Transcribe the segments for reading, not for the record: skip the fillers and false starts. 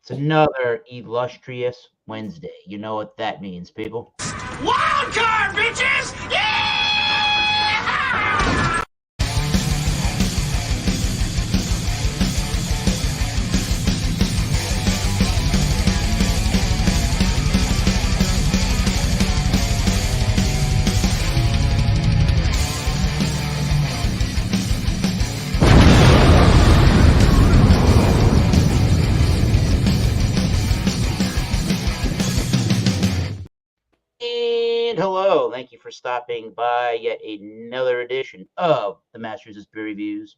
It's another illustrious Wednesday. You know what that means, people. Wild card, bitches! Yeah! And hello, thank you for stopping by yet another edition of the Masters Beer Reviews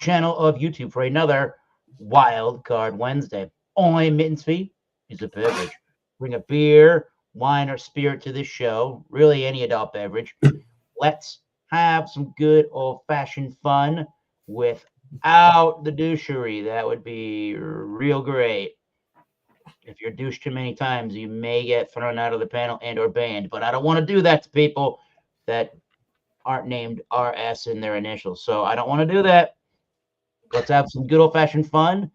channel of YouTube for another Wild Card Wednesday. Only admittance fee is a beverage. Bring a beer, wine, or spirit to this show, really any adult beverage. Let's have some good old-fashioned fun without the douchery. That would be real great. If you're douched too many times, you may get thrown out of the panel and or banned. But I don't want to do that to people that aren't named RS in their initials. So I don't want to do that. Let's have some good old-fashioned fun.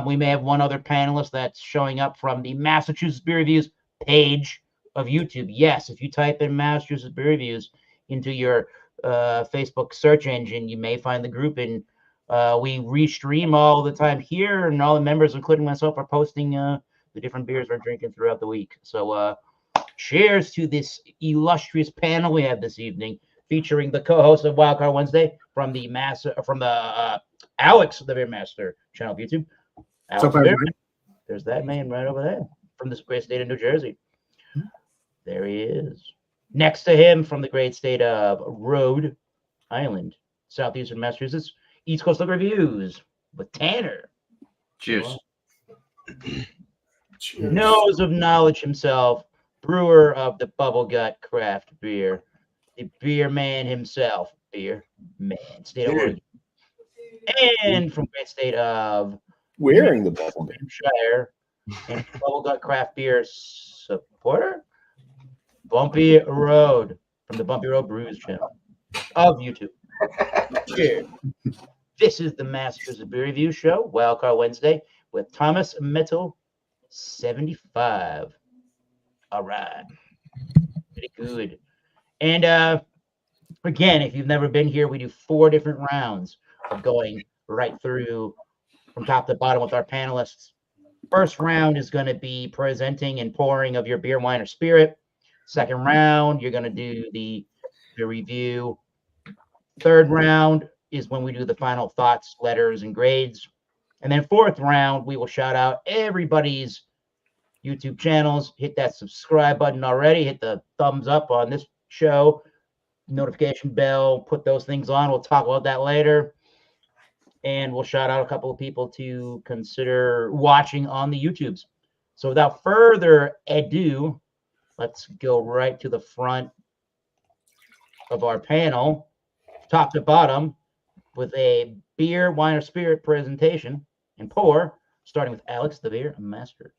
We may have one other panelist that's showing up from the Massachusetts Beer Reviews page of YouTube. Yes, if you type in Massachusetts Beer Reviews into your Facebook search engine, you may find the group. And we restream all the time here, and all the members, including myself, are posting the different beers we're drinking throughout the week. So cheers to this illustrious panel we have this evening, featuring the co-host of Wildcard Wednesday from the Alex, the Beer Master channel of YouTube. Alex Beer. There's that man right over there from this great state of New Jersey. There he is. Next to him, from the great state of Rhode Island, southeastern Massachusetts, East Coast Look Reviews with Tanner. Cheers. Cheers. Nose of knowledge himself, brewer of the Bubble Gut craft beer, the beer man himself, beer man, state of Oregon. And from great state of Wearing the bubble gut. Hampshire, and Bubble Gut craft beer supporter, Bumpy Road, from the Bumpy Road Brews channel of YouTube. Cheers. This is the Masters of Beer Review Show, Wildcard Wednesday, with Thomas Metal 75. All right. Pretty good. And again, if you've never been here, we do 4 different rounds of going right through from top to bottom with our panelists. First round is going to be presenting and pouring of your beer, wine, or spirit. Second round, you're going to do the review. Third round is when we do the final thoughts, letters, and grades. And then fourth round, we will shout out everybody's YouTube channels. Hit that subscribe button already. Hit the thumbs up on this show. Notification bell. Put those things on. We'll talk about that later. And we'll shout out a couple of people to consider watching on the YouTubes. So without further ado, let's go right to the front of our panel, top to bottom, with a beer, wine, or spirit presentation and pour, starting with Alex, the Beer Master.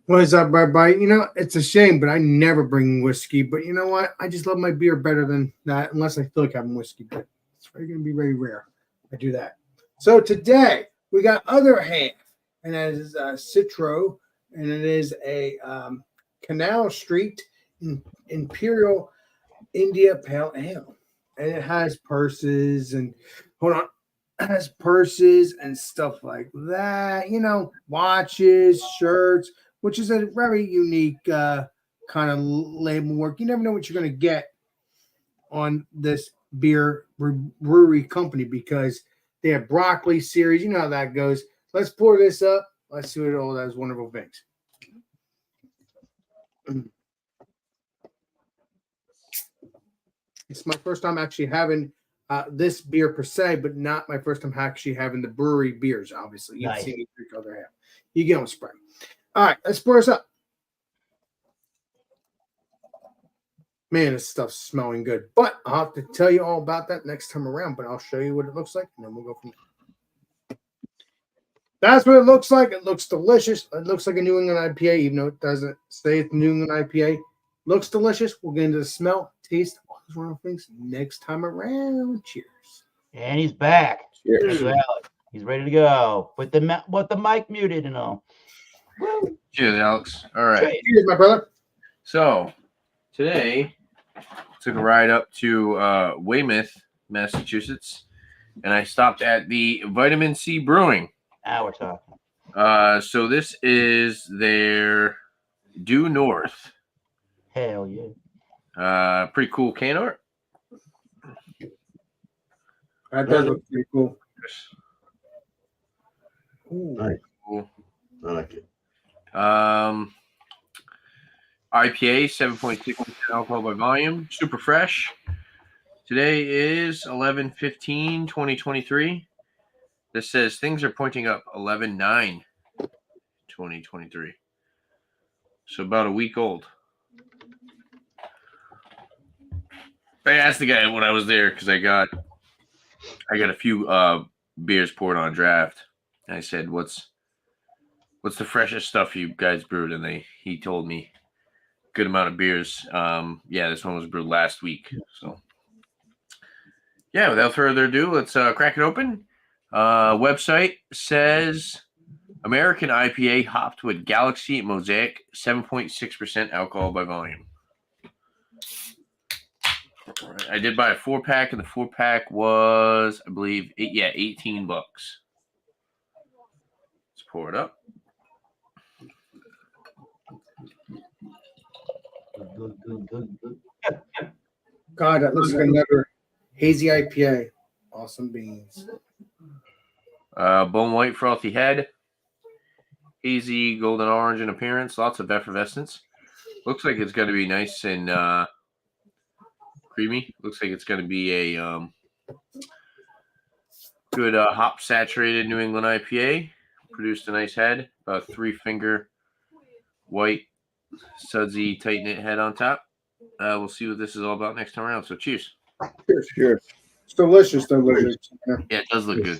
What is up, bye-bye? You know, it's a shame, but I never bring whiskey. But you know what? I just love my beer better than that, unless I feel like having whiskey. But it's going to be very rare. I do that. So today, we got other half, and that is Citro, and it is a Canal Street Imperial India Pale Ale. And it has purses and stuff like that, you know, watches, shirts, which is a very unique kind of label work. You never know what you're going to get on this beer brewery company because they have broccoli series. You know how that goes. Let's pour this up. Let's see what all those wonderful things. It's my first time actually having this beer per se, but not my first time actually having the brewery beers, obviously. You've seen me drink other half. You get on spray. All right, let's pour this up. Man, this stuff's smelling good. But I'll have to tell you all about that next time around, but I'll show you what it looks like, and then we'll go from there. That's what it looks like. It looks delicious. It looks like a New England IPA, even though it doesn't say it's New England IPA. Looks delicious. We'll get into the smell, taste, all those wonderful things next time around. Cheers. And he's back. Cheers. Alex. He's ready to go. With the mic muted and all. Woo. Cheers, Alex. All right. Cheers, my brother. So today took a ride up to Weymouth, Massachusetts, and I stopped at the Vitamin C Brewing. Now we're talking. So this is their Due North. Hell yeah. Pretty cool can art. That does look pretty cool. Ooh. Nice. Cool. I like it. IPA, 7.6% alcohol by volume. Super fresh. Today is 11/15/2023. This says things are pointing up 11/9/2023. So about a week old. I asked the guy when I was there because I got a few beers poured on draft. And I said, "What's the freshest stuff you guys brewed?" And he told me good amount of beers. Yeah, this one was brewed last week. So yeah, without further ado, let's crack it open. Website says American IPA hopped with Galaxy Mosaic, 7.6% alcohol by volume. All right, I did buy a 4-pack, and the 4-pack was, I believe, $18. Let's pour it up. Good. God, that looks like another hazy IPA. Awesome beans. Bone white frothy head. Hazy golden orange in appearance. Lots of effervescence. Looks like it's going to be nice and creamy. Looks like it's going to be a good hop saturated New England IPA. Produced a nice head. About 3-finger white sudsy tight knit head on top. We'll see what this is all about next time around. So cheers. Cheers. It's delicious. Yeah, it does look good.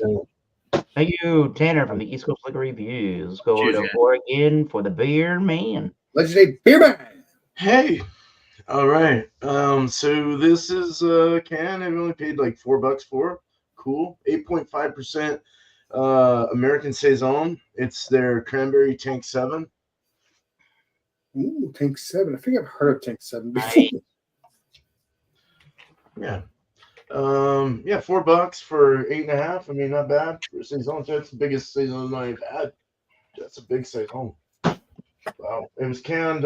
Thank you, Tanner, from the East Coast Liquor Reviews. Let's go Cheers, to man. Oregon for the Beer Man. Legendary beer man. Hey. All right. So this is a can I've only paid like $4 for. Cool. 8.5% American Saison. It's their Cranberry Tank 7. Ooh, Tank 7. I think I've heard of Tank 7 before. Nice. Yeah. Yeah, $4 for 8.5. I mean, not bad for Saison. That's the biggest Saison I've had. That's a big Saison. Wow. It was canned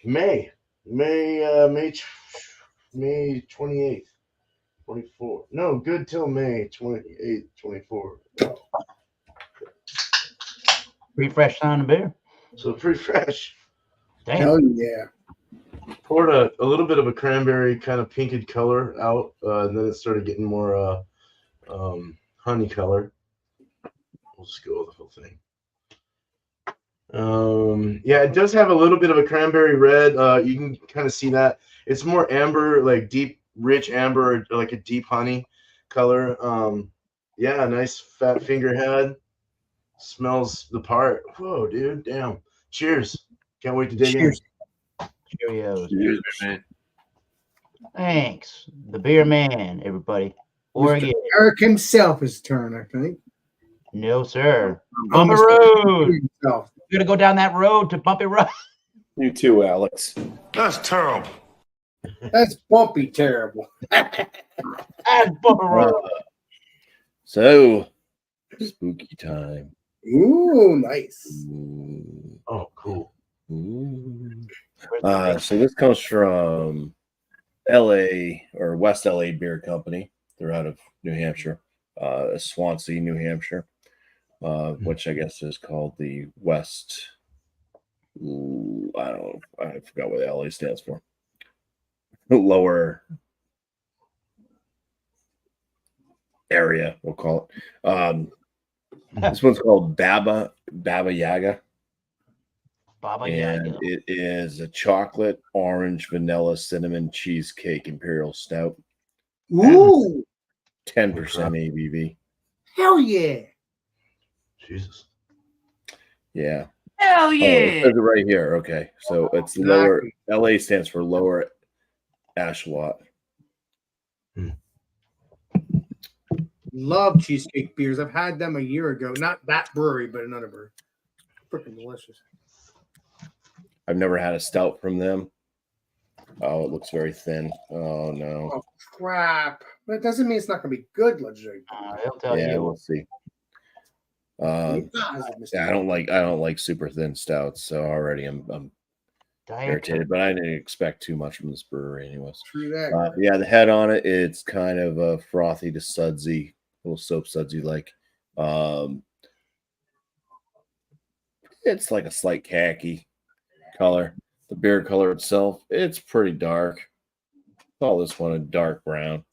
May 28th, 24. No, good till May 28th, 24. Wow. Pretty fresh sounding beer. So pretty fresh. Damn. Hell yeah. Poured a little bit of a cranberry kind of pinky color out, and then it started getting more honey color. We'll just go with the whole thing. Yeah, it does have a little bit of a cranberry red. You can kind of see that. It's more amber, like deep, rich amber, like a deep honey color. Yeah, nice fat finger head. Smells the part. Whoa, dude, damn. Cheers. Can't wait to dig Cheers. Cheerios. Cheers, man. Thanks. The Beer Man, everybody. Oregon. Eric himself is turn, I think. No, sir. Bumpy Bumpy Road. himself. We're going to go down that road to Bumpy Road. You too, Alex. That's terrible. That's bumpy terrible. That's Bumpy Road. So, spooky time. Ooh, nice. Ooh. Oh, cool. Ooh. Where's the So this comes from LA or West LA Beer Company. They're out of New Hampshire, Swansea, New Hampshire, which I guess is called the West. I don't know. I forgot what LA stands for. Lower area, we'll call it. This one's called Baba Yaga. Baba And Yaga. it is a chocolate, orange, vanilla, cinnamon cheesecake imperial stout. Ooh, 10% ABV. hell yeah. Jesus. Yeah. Hell Oh, it says it right here. Okay. So it's lower. LA stands for Lower Ashuelot. Love cheesecake beers. I've had them a year ago. Not that brewery, but another brewery. Freaking delicious. I've never had a stout from them. Oh, it looks very thin. Oh no. Oh crap! But it doesn't mean it's not going to be good. Legendary. He'll tell Yeah, you. we'll see. You guys have missed Yeah, I don't like super thin stouts, so already I'm Diet irritated. But I didn't expect too much from this brewery, anyways. True that. Yeah, the head on it, it's kind of frothy to sudsy, a little soap sudsy like. It's like a slight khaki color. The beer color itself, it's pretty dark. Call this one a dark brown.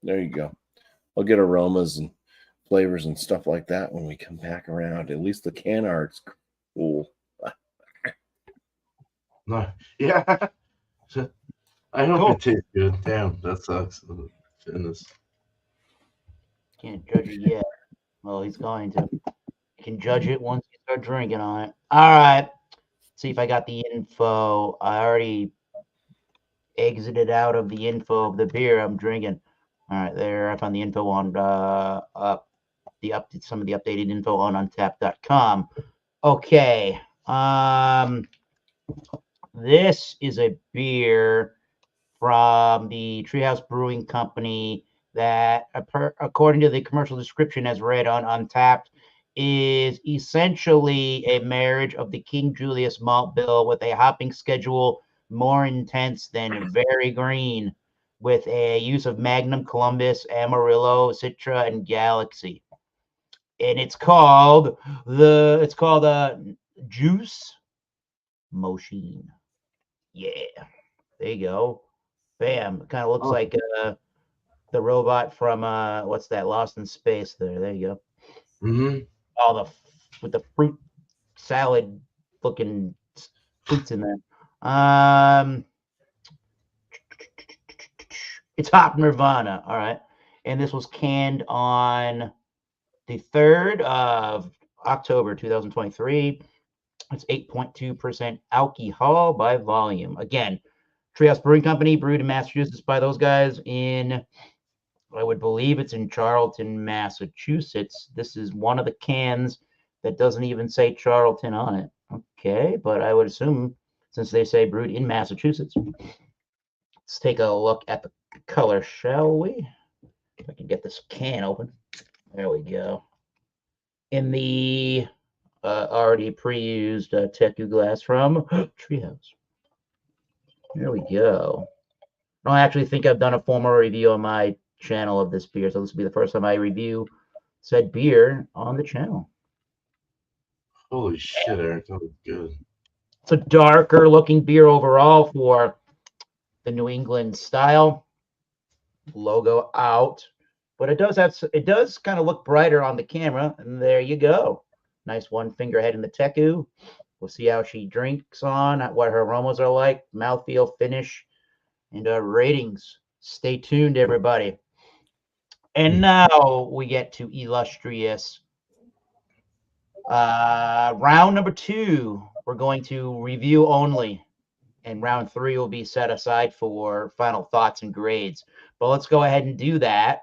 There you go. I'll get aromas and flavors and stuff like that when we come back around. At least the can art's cool. No, yeah. I hope it tastes good. Damn, that sucks. Goodness. Can't judge it yet. Well, he's going to. You can judge it once you start drinking on it. All right. See if I got the info. I already exited out of the info of the beer I'm drinking. All right, there. I found the info on some of the updated info on Untappd.com. Okay. This is a beer from the Treehouse Brewing Company that, according to the commercial description as read on Untappd, is essentially a marriage of the King Julius malt bill with a hopping schedule more intense than Very Green, with a use of Magnum, Columbus, Amarillo, Citra, and Galaxy. And it's called Juice Machine. Yeah, there you go. Bam. It kind of looks like the robot from what's that? Lost in Space. There you go. Mm-hmm. All with the fruit salad looking fruits in there. It's Hop Nirvana. All right, and this was canned on the 3rd of October 2023. It's 8.2% alcohol by volume. Again, Treehouse Brewing Company, brewed in Massachusetts by those guys in, I would believe it's in Charlton, Massachusetts. This is one of the cans that doesn't even say Charlton on it. Okay, but I would assume since they say brewed in Massachusetts. Let's take a look at the color, shall we? If I can get this can open. There we go. In the already pre-used Teku glass from Treehouse. There we go. I don't actually think I've done a formal review on my channel of this beer, so this will be the first time I review said beer on the channel. Holy shit, Eric, that was good. It's a darker looking beer overall for the New England style. Logo out, but it does kind of look brighter on the camera, and there you go. Nice one finger head in the Teku. We'll see how she drinks on, what her aromas are like, mouthfeel, finish, and ratings. Stay tuned, everybody. And now we get to illustrious round number 2. We're going to review only, and round 3 will be set aside for final thoughts and grades. But let's go ahead and do that.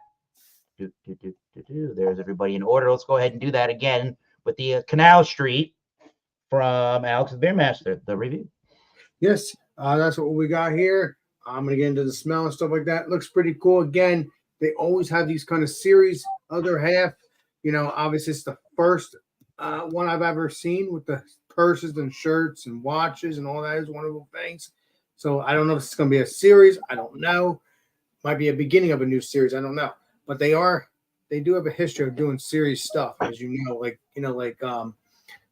There's everybody in order. Let's go ahead and do that again with the Canal Street from Alex the Beer Master, the review. Yes, that's what we got here. I'm going to get into the smell and stuff like that. Looks pretty cool. Again, they always have these kind of series. Other half, obviously it's the first one I've ever seen with the purses and shirts and watches and all that is wonderful things. So I don't know if it's going to be a series. I don't know. Might be a beginning of a new series. I don't know. But they do have a history of doing serious stuff, as like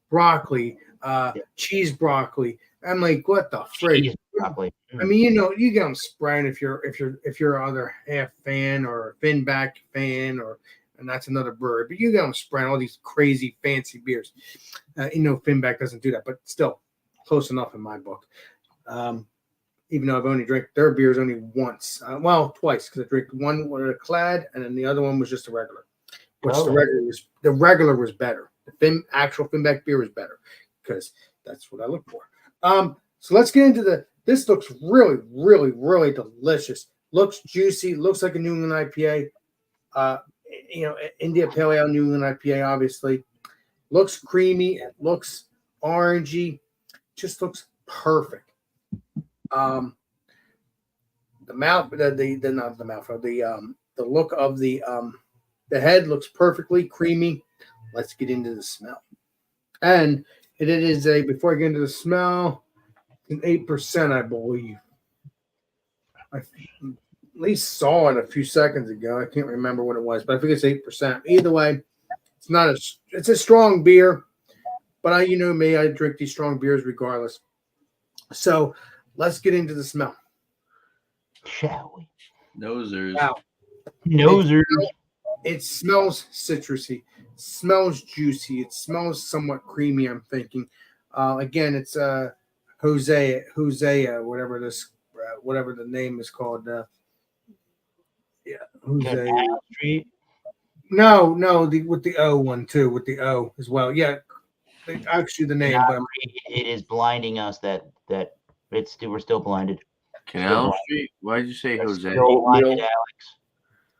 broccoli, cheese broccoli. I'm like, what the frig? Broccoli. I mean, you get them spraying if you're other half fan or Finback fan, and that's another brewery. But you get them spraying all these crazy fancy beers. Finback doesn't do that, but still close enough in my book. Even though I've only drank their beers only once, twice, because I drank one with a clad, and then the other one was just a regular. The regular was better. The actual Finback beer was better because that's what I look for. So let's get into this looks really, really, really delicious. Looks juicy. Looks like a New England IPA. India Pale Ale, New England IPA, obviously. Looks creamy. It looks orangey. Just looks perfect. The look of the head looks perfectly creamy. Let's get into the smell. And it is before I get into the smell, an 8%, I believe. I at least saw it a few seconds ago. I can't remember what it was, but I think it's 8%. Either way, it's a strong beer, but you know me, I drink these strong beers regardless. So let's get into the smell. Shall we? Nosers. Wow. Nosers. It smells citrusy. It smells juicy. It smells somewhat creamy, I'm thinking. Again, it's Hosea, whatever the name is called. Hosea. Canal Street. No, with the O one too, with the O as well. Yeah, actually the name. But It is blinding us that we're still blinded. Canal Street? Why did you say Jose? Still blinded, Alex.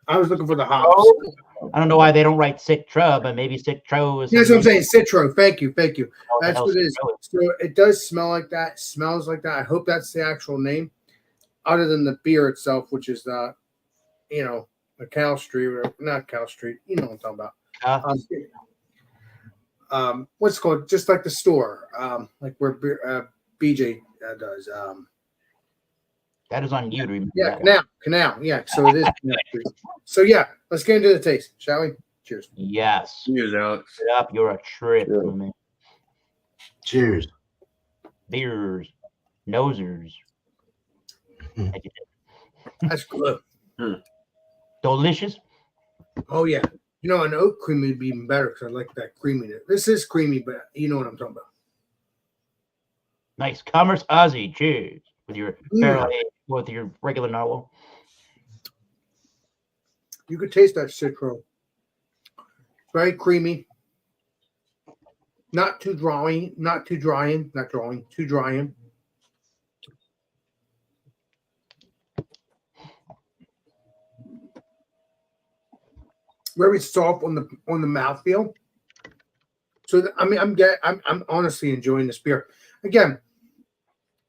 I was looking for the hops. I don't know why they don't write Citra, but maybe Citro is. That's what I'm saying. Citro. Thank you. What the That's hell what it is. Citro So it does smell like that. Smells like that. I hope that's the actual name, other than the beer itself, which is the Cal Street, or not Cal Street. You know what I'm talking about. What's it called? Just like the store, like where BJ does. That is on you to remember. Yeah, that. Canal. Yeah, so it is. Canal Street. So yeah, let's get into the taste, shall we? Cheers. Yes. Cheers, Alex. Sit up. You're a trip, Yeah. my man. Cheers. Beers. Nosers. That's good. Delicious. Oh yeah. An oat cream would be even better because I like that creaminess. This is creamy, but you know what I'm talking about. Nice. Commerce Aussie. Cheers. With your Mm. barrel aged, with your regular narwhal. You could taste that citro. Very creamy. Not too drying. Too drying. Very soft on the mouthfeel. So I'm honestly enjoying this beer. Again,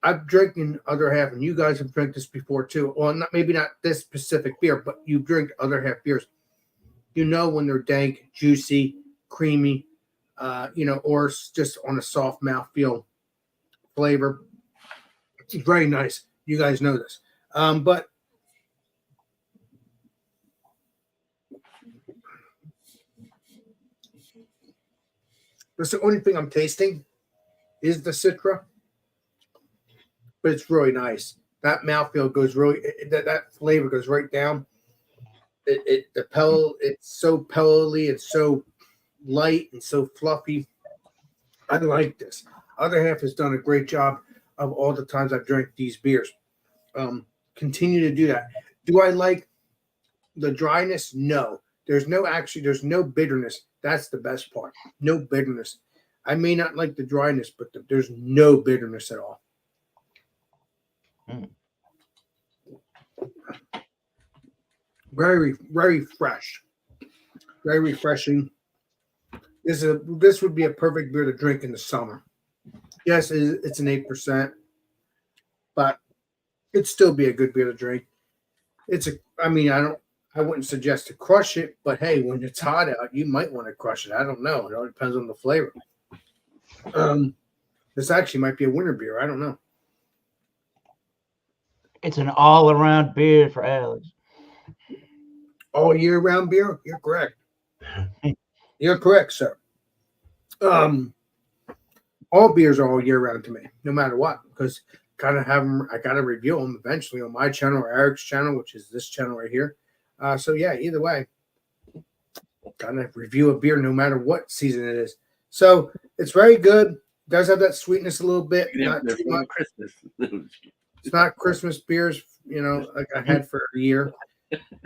I've drinking other half, and you guys have drank this before too. Well, maybe not this specific beer, but you drink other half beers. You know when they're dank, juicy, creamy, or just on a soft mouthfeel flavor. It's very nice. You guys know this. But that's the only thing I'm tasting is the Citra. But it's really nice. That mouthfeel goes that flavor goes right down. It's so pellety, it's so light and so fluffy. I like this. Other half has done a great job of all the times I've drank these beers. Continue to do that. Do I like the dryness? No. There's no bitterness. That's the best part. No bitterness. I may not like the dryness, but there's no bitterness at all. Very, very fresh. Very refreshing. This would be a perfect beer to drink in the summer. Yes, it's an 8%, but it'd still be a good beer to drink. I wouldn't suggest to crush it, but hey, when it's hot out, you might want to crush it. I don't know. It all depends on the flavor. This actually might be a winter beer. I don't know. It's an all-around beer for Alex. All year round beer? You're correct. You're correct, sir. All beers are all year round to me, no matter what, because I gotta review them eventually on my channel or Eric's channel, which is this channel right here. So yeah, either way, gotta review a beer no matter what season it is. So it's very good. It does have that sweetness a little bit, not too much. Christmas. It's not Christmas beers, like I had for a year.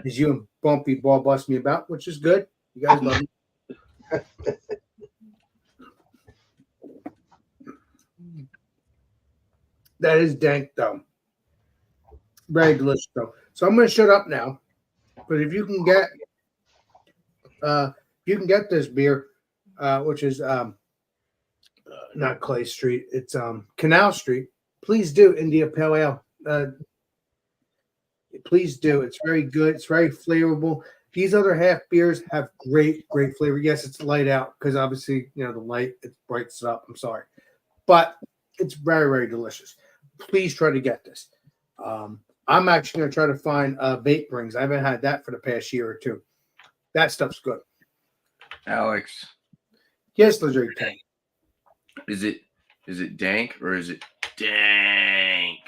As you and Bumpy ball bust me about, which is good. You guys love me. That is dank though. Very delicious though. So I'm going to shut up now. But if you can get this beer, which is not Clay Street, it's Canal Street. Please do India Pale Ale. Please do. It's very good. It's very flavorful. These other half beers have great flavor. Yes, it's light out because obviously, the light, it brightens it up. I'm sorry. But it's very delicious. Please try to get this. I'm actually going to try to find vape rings. I haven't had that for the past year or two. That stuff's good. Alex, Yes, Legendary Tank. is it dank or is it dank?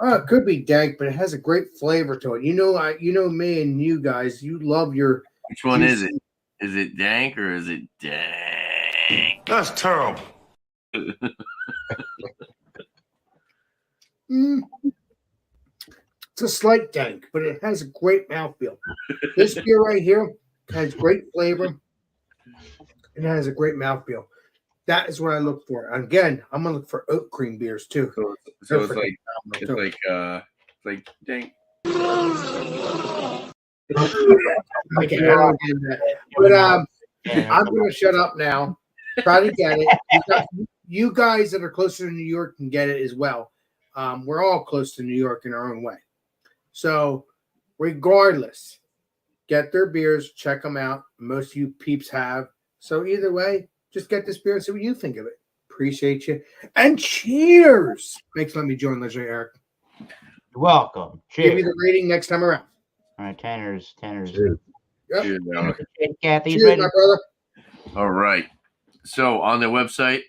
It could be dank, but it has a great flavor to it. You know me and you guys. You love your. Which one is it? Is it dank or is it dank? That's terrible. It's a slight dank, but it has a great mouthfeel. This beer right here has great flavor. It has a great mouthfeel. That is what I look for. Again, I'm gonna look for oat cream beers too. So it's like dank. I can't understand that. But I'm gonna shut up now. Try to get it. You guys that are closer to New York can get it as well. We're all close to New York in our own way. So, regardless, get their beers, check them out. Most of you peeps have. So, either way, just get this beer and see what you think of it. Appreciate you. And cheers! Thanks for letting me join, Legendary Eric. You're welcome. Give Cheers. me the rating next time around. All right, Tanner's. Cheers. Yep. Cheers, Alex. Kathy's Cheers, ready. my brother. All right. So on their website,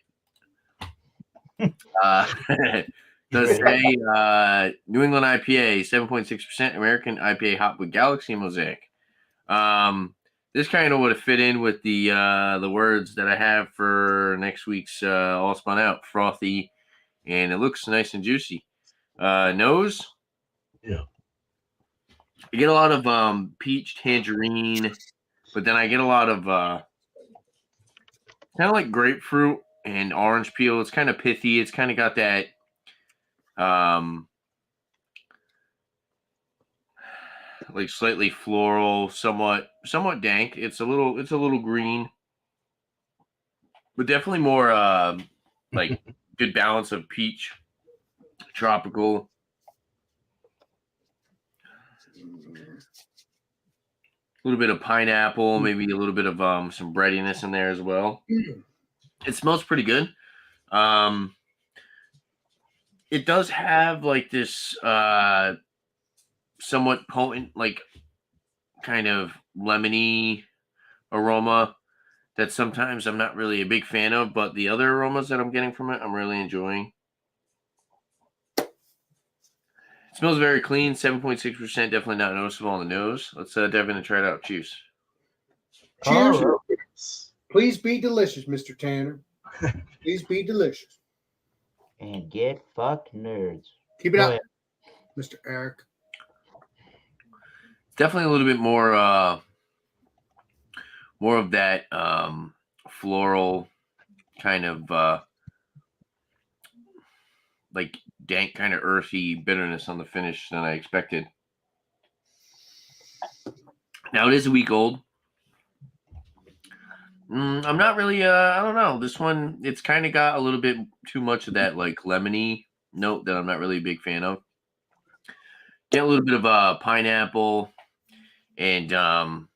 does say New England IPA, 7.6%, American IPA hop with Galaxy Mosaic. This kind of would have fit in with the words that I have for next week's All Spun Out, frothy, and it looks nice and juicy. Nose. Yeah. I get a lot of peach, tangerine, but then I get a lot of kind of like grapefruit and orange peel. It's kind of pithy. It's kind of got that like slightly floral, somewhat dank. It's a little green, but definitely more like good balance of peach, tropical. A little bit of pineapple, maybe a little bit of some breadiness in there as well. It smells pretty good. It does have like this somewhat potent, like kind of lemony aroma that sometimes I'm not really a big fan of, but the other aromas that I'm getting from it, I'm really enjoying. It smells very clean, 7.6%, definitely not noticeable on the nose. Let's dive in and try it out. Cheers. Cheers. All Please be delicious, Mr. Tanner. Please be delicious. And get fucked, nerds. Keep it Go up, ahead. Mr. Eric. Definitely a little bit more of that floral kind of like dank, kind of earthy bitterness on the finish than I expected. Now it is a week old. I'm not really I don't know. This one, it's kind of got a little bit too much of that like lemony note that I'm not really a big fan of. Get a little bit of pineapple and a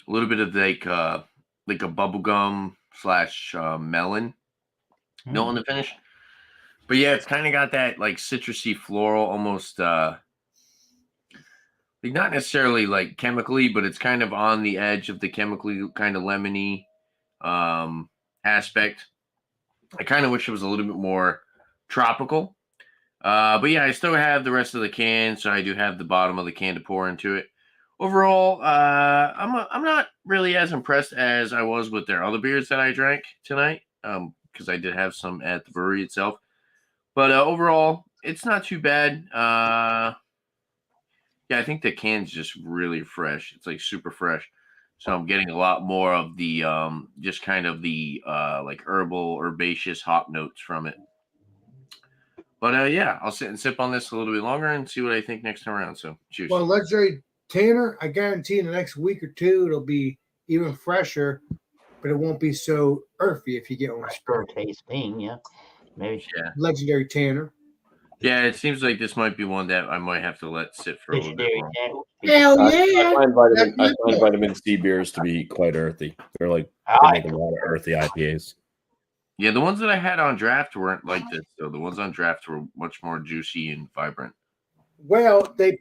little bit of like a bubblegum / melon note on the finish. But yeah, it's kind of got that like citrusy floral, almost like not necessarily like chemically, but it's kind of on the edge of the chemically kind of lemony aspect. I kind of wish it was a little bit more tropical. But yeah, I still have the rest of the can, so I do have the bottom of the can to pour into it. Overall, I'm not really as impressed as I was with their other beers that I drank tonight, because I did have some at the brewery itself. But overall, it's not too bad. Yeah, I think the can's just really fresh. It's like super fresh. So I'm getting a lot more of the just kind of the like herbal, herbaceous hop notes from it. But yeah, I'll sit and sip on this a little bit longer and see what I think next time around. So cheers. Well, legendary Tanner, I guarantee in the next week or two it'll be even fresher, but it won't be so earthy if you get one. Sure, tasting, yeah. Maybe. Yeah. Legendary Tanner. Yeah, it seems like this might be one that I might have to let sit for a little bit Legendary more. Tanner. Hell I yeah! find vitamin C beers to be quite earthy. They're like they Ah, make a lot of earthy IPAs. Yeah, the ones that I had on draft weren't like this though. The ones on draft were much more juicy and vibrant. Well, they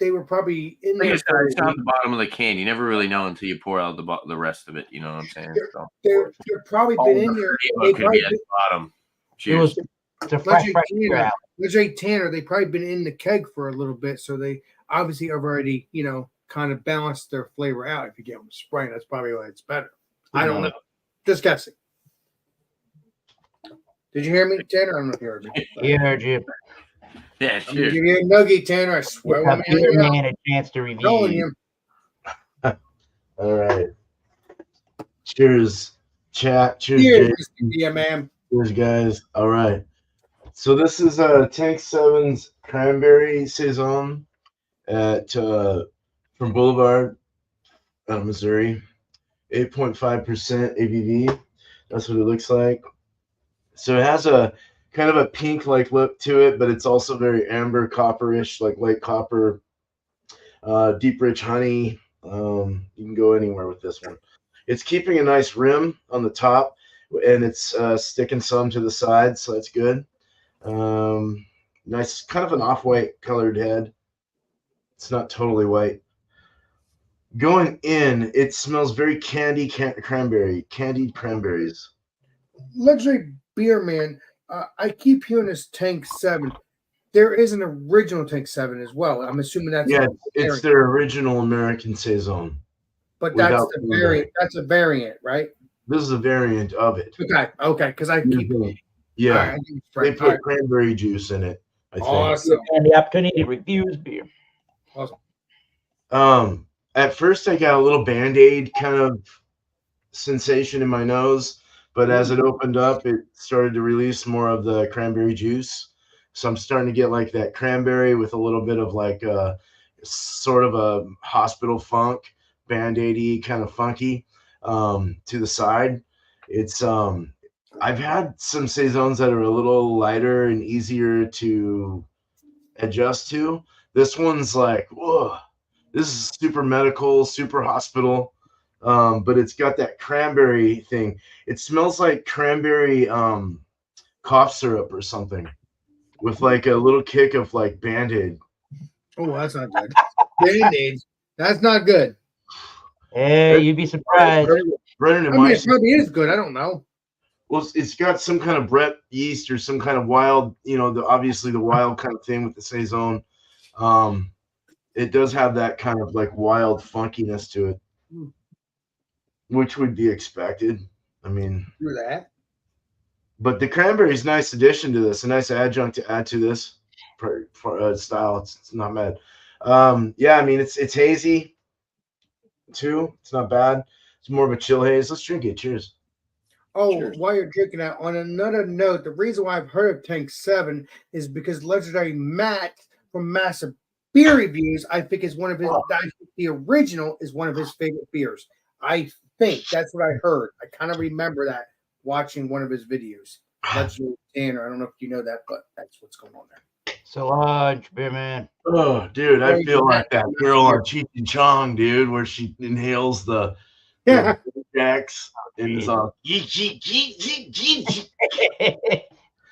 were probably in Like I there. said, it's on the bottom of the can. You never really know until you pour out the rest of it. You know what I'm saying? So They're probably been in there. They it could probably be at the bottom. it Cheers. was it's a fresh Tanner, out. Legendary Tanner, they probably been in the keg for a little bit, so they obviously have already, kind of balanced their flavor out. If you get them spraying, that's probably why it's better. I don't know. Just guessing. Did you hear me, Tanner? I don't know if you heard me. He heard you. Yeah, I'm gonna cheers. give you a nugget, Tanner. I swear. Give Beer Man a chance to Telling review. you. All right. Cheers, chat. Cheers, Cheers, Jake. Mr. Yeah, man. Cheers, guys. All right. So this is Tank 7's Cranberry Saison at from Boulevard, Missouri. 8.5% ABV. That's what it looks like. So it has a kind of a pink-like look to it, but it's also very amber copperish, like light copper, deep rich honey. You can go anywhere with this one. It's keeping a nice rim on the top, and it's sticking some to the sides, so that's good. Nice, kind of an off-white colored head. It's not totally white. Going in, it smells very candied cranberries. Legendary Beer Man. I keep hearing this Tank 7. There is an original Tank 7 as well. I'm assuming that's It's their original American Saison. but that's without the variant. That's a variant, right? This is a variant of it. Okay, because I keep. Yeah, All right, they put cranberry juice in it, I think. Awesome. And the opportunity to review his beer. Awesome. At first I got a little Band-Aid kind of sensation in my nose, but as it opened up, it started to release more of the cranberry juice. So I'm starting to get like that cranberry with a little bit of like a sort of a hospital funk, Band-Aid-y kind of funky to the side. It's I've had some saisons that are a little lighter and easier to adjust to. This one's like, whoa, this is super medical, super hospital, but it's got that cranberry thing. It smells like cranberry cough syrup or something with like a little kick of like Band-Aid. Oh, that's not good. Band-Aids. That's not good. Hey, you'd be surprised. Brennan and I mean, it Meissen. probably is good. I don't know. Well, it's got some kind of Brett yeast or some kind of wild, obviously the wild kind of thing with the saison. It does have that kind of like wild funkiness to it, which would be expected. I mean, Do that. but the cranberry is a nice addition to this, a nice adjunct to add to this style. It's not bad. Yeah, I mean, it's hazy too. It's not bad. It's more of a chill haze. Let's drink it. Cheers. Oh, Cheers. while you're drinking that, on another note, the reason why I've heard of Tank 7 is because Legendary Matt from Massive Beer Reviews, I think is one of his, I think the original is one of his favorite beers. I think that's what I heard. I kind of remember that watching one of his videos. Legendary Tanner. I don't know if you know that, but that's what's going on there. So large, Beer Man. Oh, dude, I feel like that girl on Cheech and Chong, dude, where she inhales the Yeah. jacks and is on.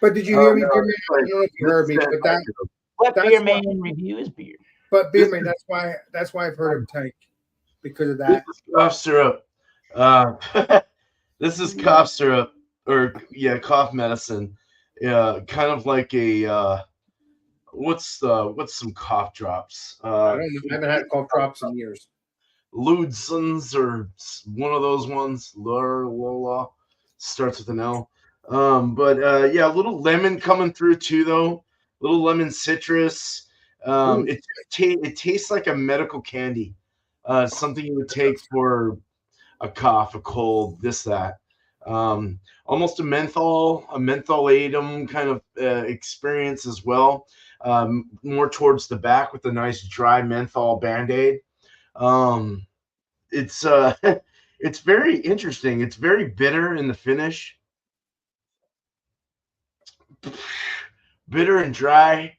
But did you hear me, no, Beer Man? it's like- I don't know if you heard me, but that. Let That's Beer why- Man review his beer. But Beer Man, that's why I've heard of Tank because of This that. is cough syrup. This is cough syrup, or cough medicine. Kind of like a what's some cough drops? I haven't had cough drops in years. Ludsons or one of those ones. Lola starts with an L. But a little lemon coming through too, though. Little lemon citrus. It tastes like a medical candy. Something you would take for a cough, a cold, this, that. Almost a mentholatum kind of experience as well. More towards the back with a nice dry menthol Band-Aid. It's it's very interesting. It's very bitter in the finish. Bitter and dry.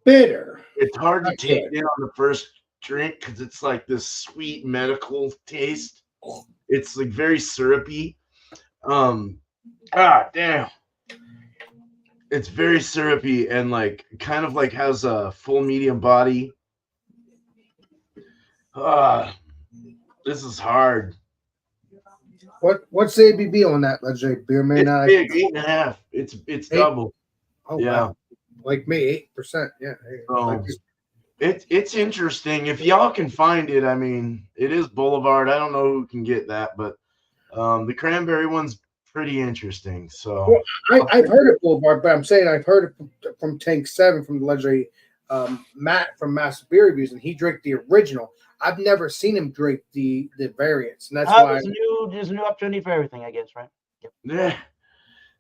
Bitter. It's hard to Not take good. in on the first drink because it's like this sweet medical taste. It's like very syrupy. Damn. It's very syrupy and like kind of like has a full medium body. This is hard. What's the ABV on that legendary beer, man? It's big, 8.5. It's double. Oh, Yeah. wow. Like me, 8%. Yeah. So it's interesting. If y'all can find it, I mean, it is Boulevard. I don't know who can get that, but the cranberry one's pretty interesting. So Well, I've heard of Boulevard, but I'm saying I've heard it from Tank 7 from the legendary Matt from Master Beer Reviews, and he drank the original. I've never seen him drink the variants, and that's why. There's a new opportunity for everything, I guess, right? yeah,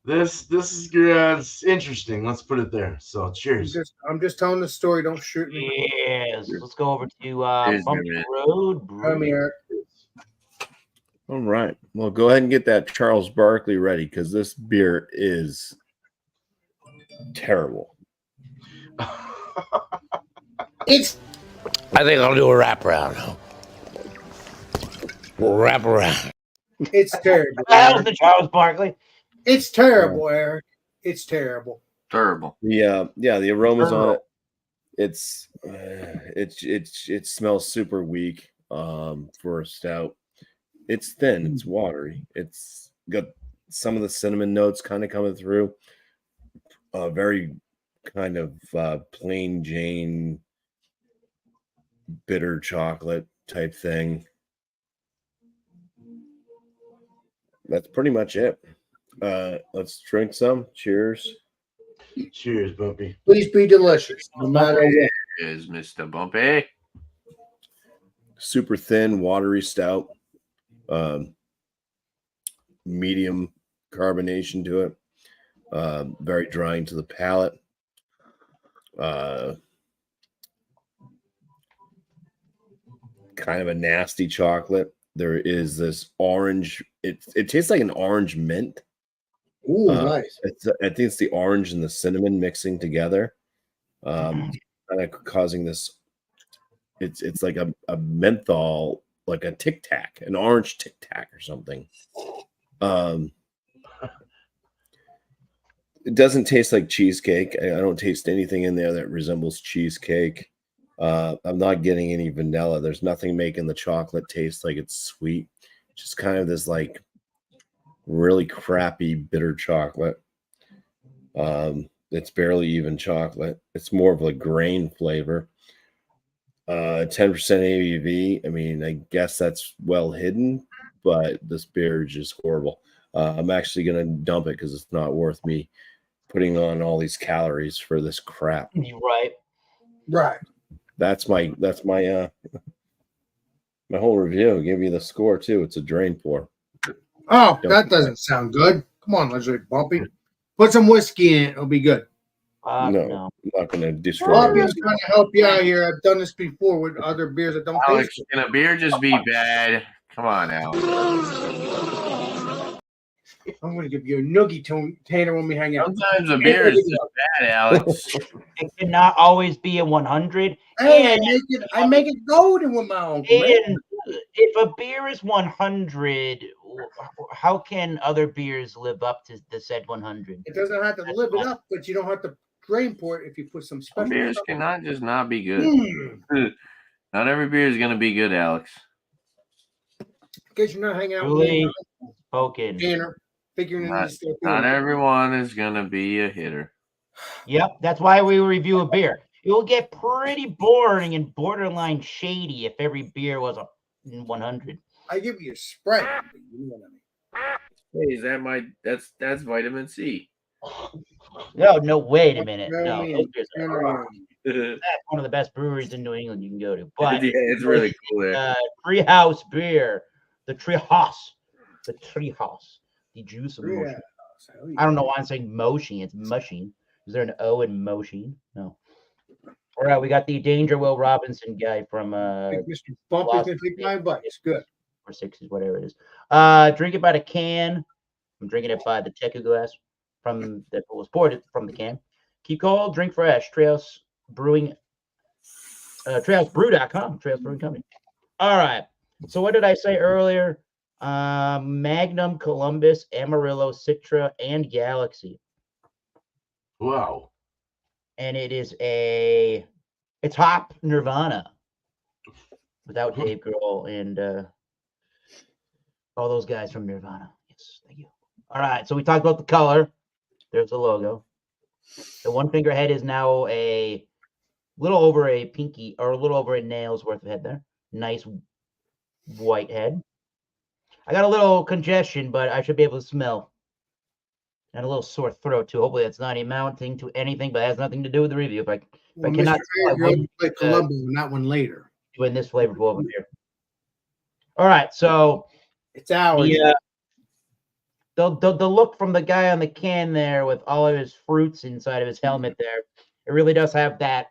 this is it's interesting. Let's put it there. So cheers. I'm just telling the story. Don't shoot me. Yes. Let's go over to Cheers, Bumpy man. Road. Come here. All right. Well, go ahead and get that Charles Barkley ready because this beer is terrible. I think I'll do a wraparound. Wrap around. It's terrible. That was Eric. the Charles Barkley. It's terrible, Eric. It's terrible. Terrible. The aromas on it. It smells super weak for a stout. It's thin, it's watery. It's got some of the cinnamon notes kind of coming through. Very kind of plain Jane bitter chocolate type thing. That's pretty much it. Let's drink some. Cheers. Cheers, Bumpy. Please be delicious, no matter what. Is Mr. Bumpy. Super thin, watery stout. Medium carbonation to it. Very drying to the palate. Kind of a nasty chocolate. There is this orange. It tastes like an orange mint. Ooh, nice. I think it's the orange and the cinnamon mixing together, kind of causing this. It's like a menthol, like a Tic Tac, an orange Tic Tac or something. It doesn't taste like cheesecake. I don't taste anything in there that resembles cheesecake. I'm not getting any vanilla. There's nothing making the chocolate taste like it's sweet. Just kind of this like really crappy bitter chocolate. It's barely even chocolate. It's more of a grain flavor. 10% ABV. I mean, I guess that's well hidden, but this beer is just horrible. I'm actually gonna dump it because it's not worth me putting on all these calories for this crap. You're right. Right. That's my my whole review. I'll give you the score too. It's a drain pour. Oh, that doesn't sound good. Come on, legendary Bumpy. Put some whiskey in it. It'll be good. No, I'm not going to destroy Bumpy, I'm it. trying to help you out here. I've done this before with other beers that don't Alex, taste can a beer just be bad? Come on, Alex. good. I'm going to give you a noogie Tanner when we hang out. Sometimes a beer is just bad, Alex. It cannot always be a 100. Hey, And- I make it golden with my own. Man. And if a beer is 100, how can other beers live up to the said 100? It doesn't have to live it up, but you don't have to drain pour it if you put some Some special beers stuff. cannot just not be good. Mm. Not every beer is going to be good, Alex. In case you're not hanging out Really? with Spoken. Tanner, figuring in Not, this stuff. not everyone is going to be a hitter. Yep, that's why we review a beer. It will get pretty boring and borderline shady if every beer was a 100. I give you a Sprite. But you know what I mean. Hey, is that that's vitamin C? No, wait a minute. No, No, man. those beers No, are no, rough. no. That's one of the best breweries in New England you can go to. But Yeah, it's really cool there. Treehouse Beer, The Treehouse. The Treehouse. The juice of motion. I don't know why I'm saying motion. It's mushing. Is there an O in motion? No. All right, we got the Danger Will Robinson guy from Mr. Bumpy's Lost gonna take my advice. Good. or 60s, whatever it is. Drink it by the can. I'm drinking it by the Teku glass from that was poured from the can. Keep cold, drink fresh. Treehouse Brewing. TreehouseBrew.com. Treehouse Brewing Company. All right. So what did I say earlier? Magnum, Columbus, Amarillo, Citra, and Galaxy. Wow. And it's Hop Nirvana without Dave Grohl and all those guys from Nirvana. Yes, thank you. All right, so we talked about the color. There's the logo. The one finger head is now a little over a pinky or a little over a nail's worth of head there. Nice white head. I got a little congestion, but I should be able to smell. And a little sore throat too. Hopefully that's not amounting to anything, but it has nothing to do with the review. If I cannot Mr. You're going to play Colombo and that one later. doing this flavorful over here. All right, so It's ours. the look from the guy on the can there with all of his fruits inside of his helmet there, it really does have that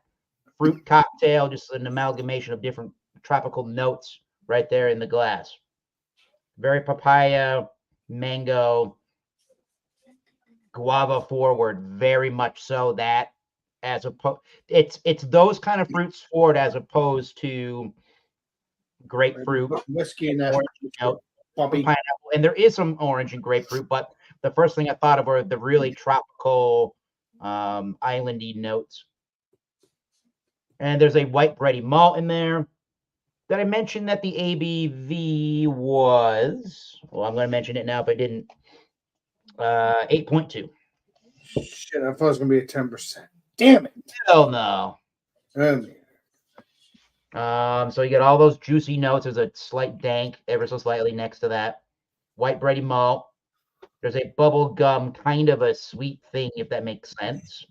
fruit cocktail, just an amalgamation of different tropical notes right there in the glass. Very papaya, mango, guava forward, very much so. That as opposed, it's those kind of fruits forward as opposed to grapefruit, Whiskey and that. orange note, Bumpy. pineapple, and there is some orange and grapefruit, but the first thing I thought of were the really tropical, islandy notes. And there's a white bready malt in there. Did I mention that the ABV was? Well, I'm going to mention it now if I didn't. 8.2. Shit, I thought it was gonna be a 10%. Damn it. Hell no. Oh, So you get all those juicy notes. There's a slight dank, ever so slightly next to that. White bready malt. There's a bubble gum, kind of a sweet thing, if that makes sense.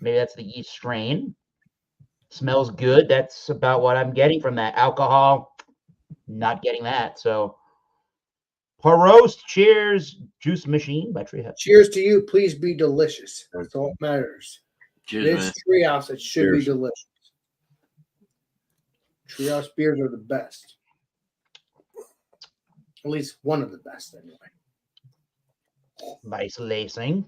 Maybe that's the yeast strain. Smells good. That's about what I'm getting from that. Alcohol, not getting that. So, Prost, cheers, Juice Machine by Treehouse. cheers to you. Please be delicious. That's all that matters. Cheers, This Treehouse, it should be Cheers. delicious. Treehouse beers are the best. At least one of the best, anyway. Nice lacing.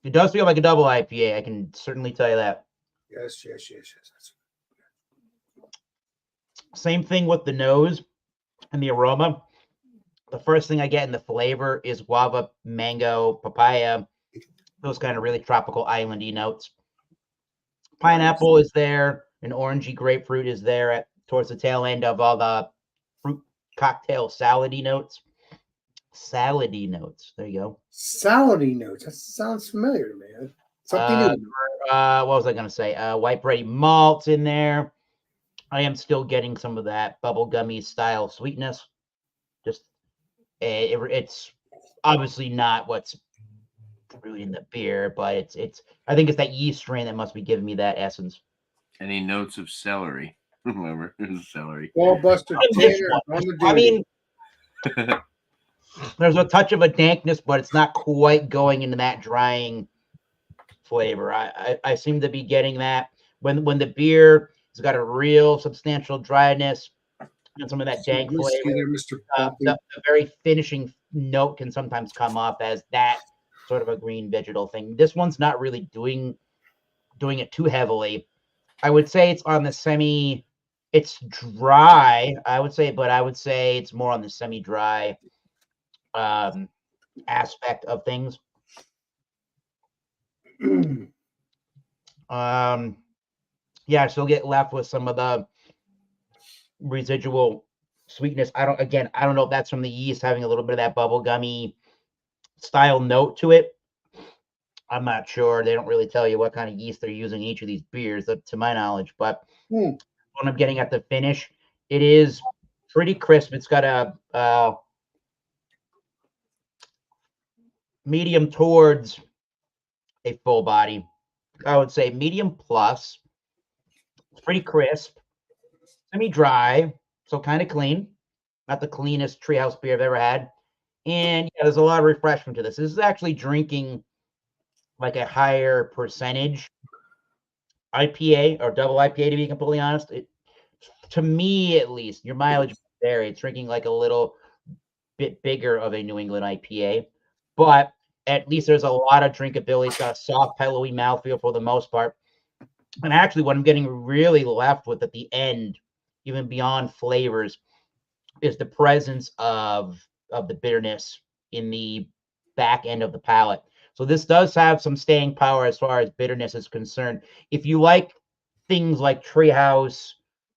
It does feel like a double IPA. I can certainly tell you that. Yes. Same thing with the nose and the aroma. The first thing I get in the flavor is guava, mango, papaya, those kind of really tropical islandy notes. Pineapple is there, an orangey grapefruit is there towards the tail end of all the fruit cocktail salady notes. Salady notes. There you go. Salady notes. That sounds familiar to me. Something new. What was I going to say? White bready malts in there. I am still getting some of that bubblegummy style sweetness. Just it's obviously not what's brewed in the beer, but it's. I think it's that yeast strain that must be giving me that essence. Any notes of celery? Remember, celery. Wallbuster This Tanner one, on the I duty. mean, there's a touch of a dankness, but it's not quite going into that drying flavor. I seem to be getting that when the beer has got a real substantial dryness and some of that dank Whiskey flavor. there, Mr. Bumpy. The very finishing note can sometimes come off as that sort of a green vegetal thing. This one's not really doing it too heavily. I would say it's on the semi. It's dry, I would say, but I would say it's more on the semi-dry aspect of things. Yeah, I still get left with some of the residual sweetness. I don't know if that's from the yeast having a little bit of that bubblegummy style note to it. I'm not sure. They don't really tell you what kind of yeast they're using in each of these beers, to my knowledge. But when I'm getting at the finish, it is pretty crisp. It's got a medium towards a full body. I would say medium plus. It's pretty crisp, semi-dry, so kind of clean. not the cleanest treehouse beer I've ever had. And yeah, there's a lot of refreshment to this. This is actually drinking like a higher percentage IPA or double IPA, to be completely honest. To me, at least, your mileage vary. It's drinking like a little bit bigger of a New England IPA, but at least there's a lot of drinkability. It's got a soft, pillowy mouthfeel for the most part. And actually, what I'm getting really left with at the end, even beyond flavors, is the presence of the bitterness in the back end of the palate. So this does have some staying power as far as bitterness is concerned. If you like things like Treehouse,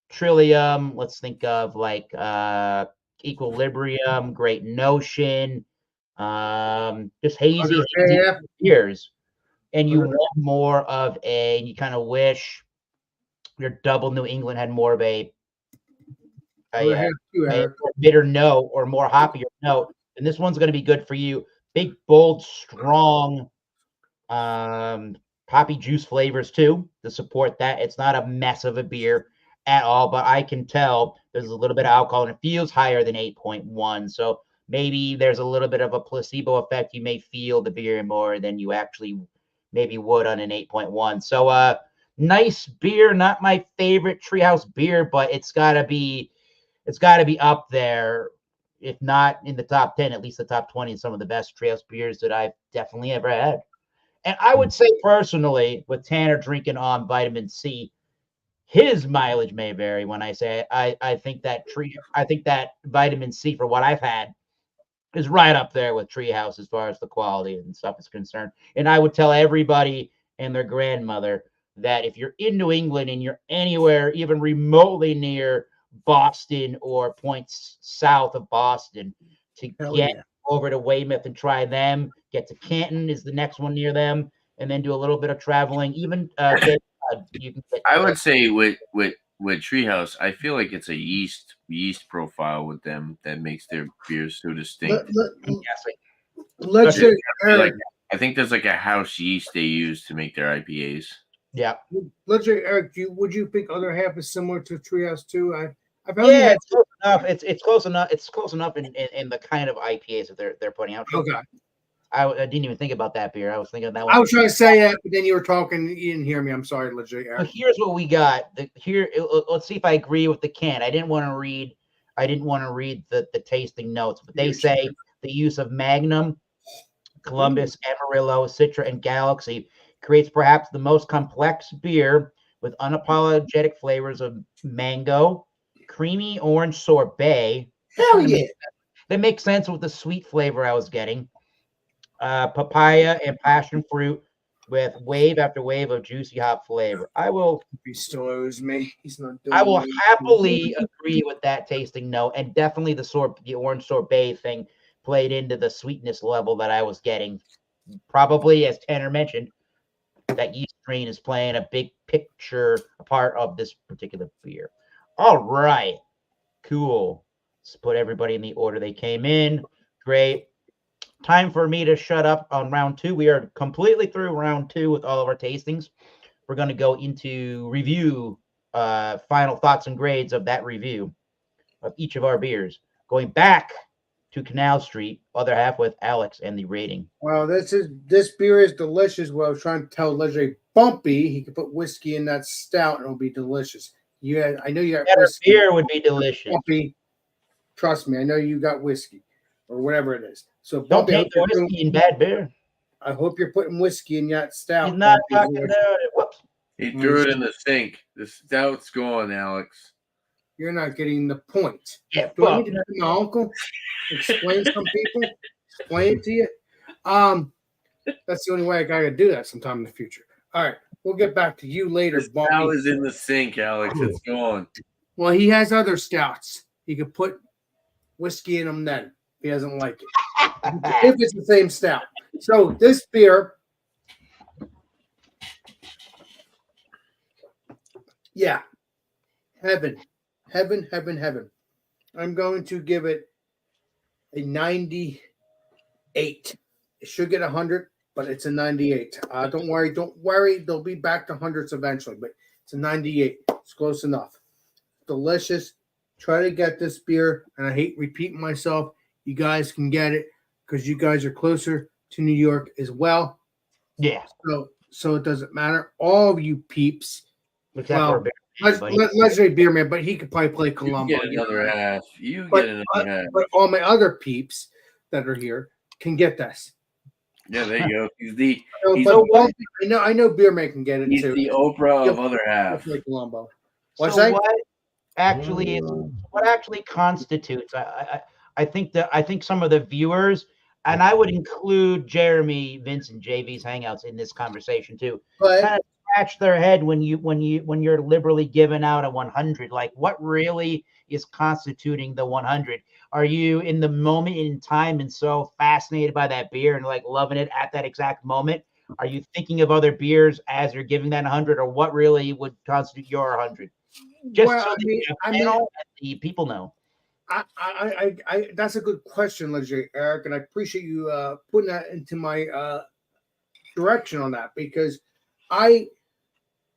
Trillium, let's think of like Equilibrium, Great Notion, just hazy Half. beers, and you want more of you kind of wish your double New England had more of a bitter note or more hoppier note, and this one's going to be good for you. Big, bold, strong poppy juice flavors too to support that. It's not a mess of a beer at all, but I can tell there's a little bit of alcohol and it feels higher than 8.1. So maybe there's a little bit of a placebo effect. You may feel the beer more than you actually maybe would on an 8.1. So nice beer, not my favorite Treehouse beer, but it's gotta be up there, if not in the top 10, at least the top 20 of some of the best Treehouse beers that I've definitely ever had. And I would say personally, with Tanner drinking on vitamin C, his mileage may vary. When I say I think that vitamin C for what I've had is right up there with Treehouse as far as the quality and stuff is concerned. And I would tell everybody and their grandmother that if you're in New England and you're anywhere even remotely near Boston or points south of Boston, to get over to Weymouth and try them. Get to Canton is the next one near them, and then do a little bit of traveling. Even you can get. I would say with Treehouse, I feel like it's a yeast profile with them that makes their beers so distinct. Let's say, Eric, I think there's like a house yeast they use to make their IPAs. Yeah. Let's say, Eric, would you think other half is similar to Treehouse too? Yeah, it's close enough. It's close enough. It's close enough in the kind of IPAs that they're putting out. Okay. I didn't even think about that beer. I was thinking of that one. I was trying to say that, but then you were talking. You didn't hear me. I'm sorry, legit. So here's what we got. Let's see if I agree with the can. I didn't want to read the tasting notes, but they say the use of Magnum, Columbus, Amarillo, Citra, and Galaxy creates perhaps the most complex beer with unapologetic flavors of mango, creamy orange sorbet. Hell yeah. That makes sense with the sweet flavor I was getting. Papaya and passion fruit with wave after wave of juicy hop flavor. He still owes me. He's not doing. I will happily agree with that tasting note, and definitely the orange sorbet thing played into the sweetness level that I was getting. Probably, as Tanner mentioned, that yeast strain is playing a big part of this particular beer. All right, cool. Let's put everybody in the order they came in. Great. Time for me to shut up on round 2. We are completely through round 2 with all of our tastings. We're going to go into review, final thoughts and grades of that review of each of our beers. Going back to Canal Street, other half with Alex and the rating. Wow, this beer is delicious. What I was trying to tell Legendary Bumpy, he could put whiskey in that stout and it'll be delicious. I know you got whiskey. Beer would be delicious. Bumpy, trust me, I know you got whiskey or whatever it is. So Don't Bumpy, take the whiskey in bad beer. I hope you're putting whiskey in that stout. He's not talking about it. Whoops. He threw it in the sink. The stout's gone, Alex. You're not getting the point. Yeah, Do I need to tell my uncle? Explain some people? Explain it to you? That's the only way I gotta do that sometime in the future. All right, we'll get back to you later, The Bumpy. stout is in the sink, Alex. It's gone. Well, he has other stouts. He could put whiskey in them then if he doesn't like it. If it's the same stout. So this beer, yeah, heaven. I'm going to give it a 98. It should get 100, but it's a 98. Don't worry. They'll be back to hundreds eventually, but it's a 98. It's close enough. Delicious, try to get this beer, and I hate repeating myself. You guys can get it because you guys are closer to New York as well. Yeah, So it doesn't matter. All of you peeps. except Well, for Bear. let's say Beer Man, but he could probably play You Columbo. get another half. You But, get another half. but all my other peeps that are here can get this. Yeah, there you go. He's the So, He's but the- I know Beer Man can get it he's too. the Oprah of He'll- other he'll half. play Columbo. What's So that? what actually constitutes? I think some of the viewers, and I would include Jeremy, Vince, and JV's hangouts in this conversation too. But Kind of scratch their head when you're liberally giving out a 100. Like, what really is constituting the 100? Are you in the moment in time and so fascinated by that beer and like loving it at that exact moment? Are you thinking of other beers as you're giving that 100, or what really would constitute your 100? Just well, so the panel and the people know. I that's a good question, Legendary Eric, and I appreciate you putting that into my direction on that because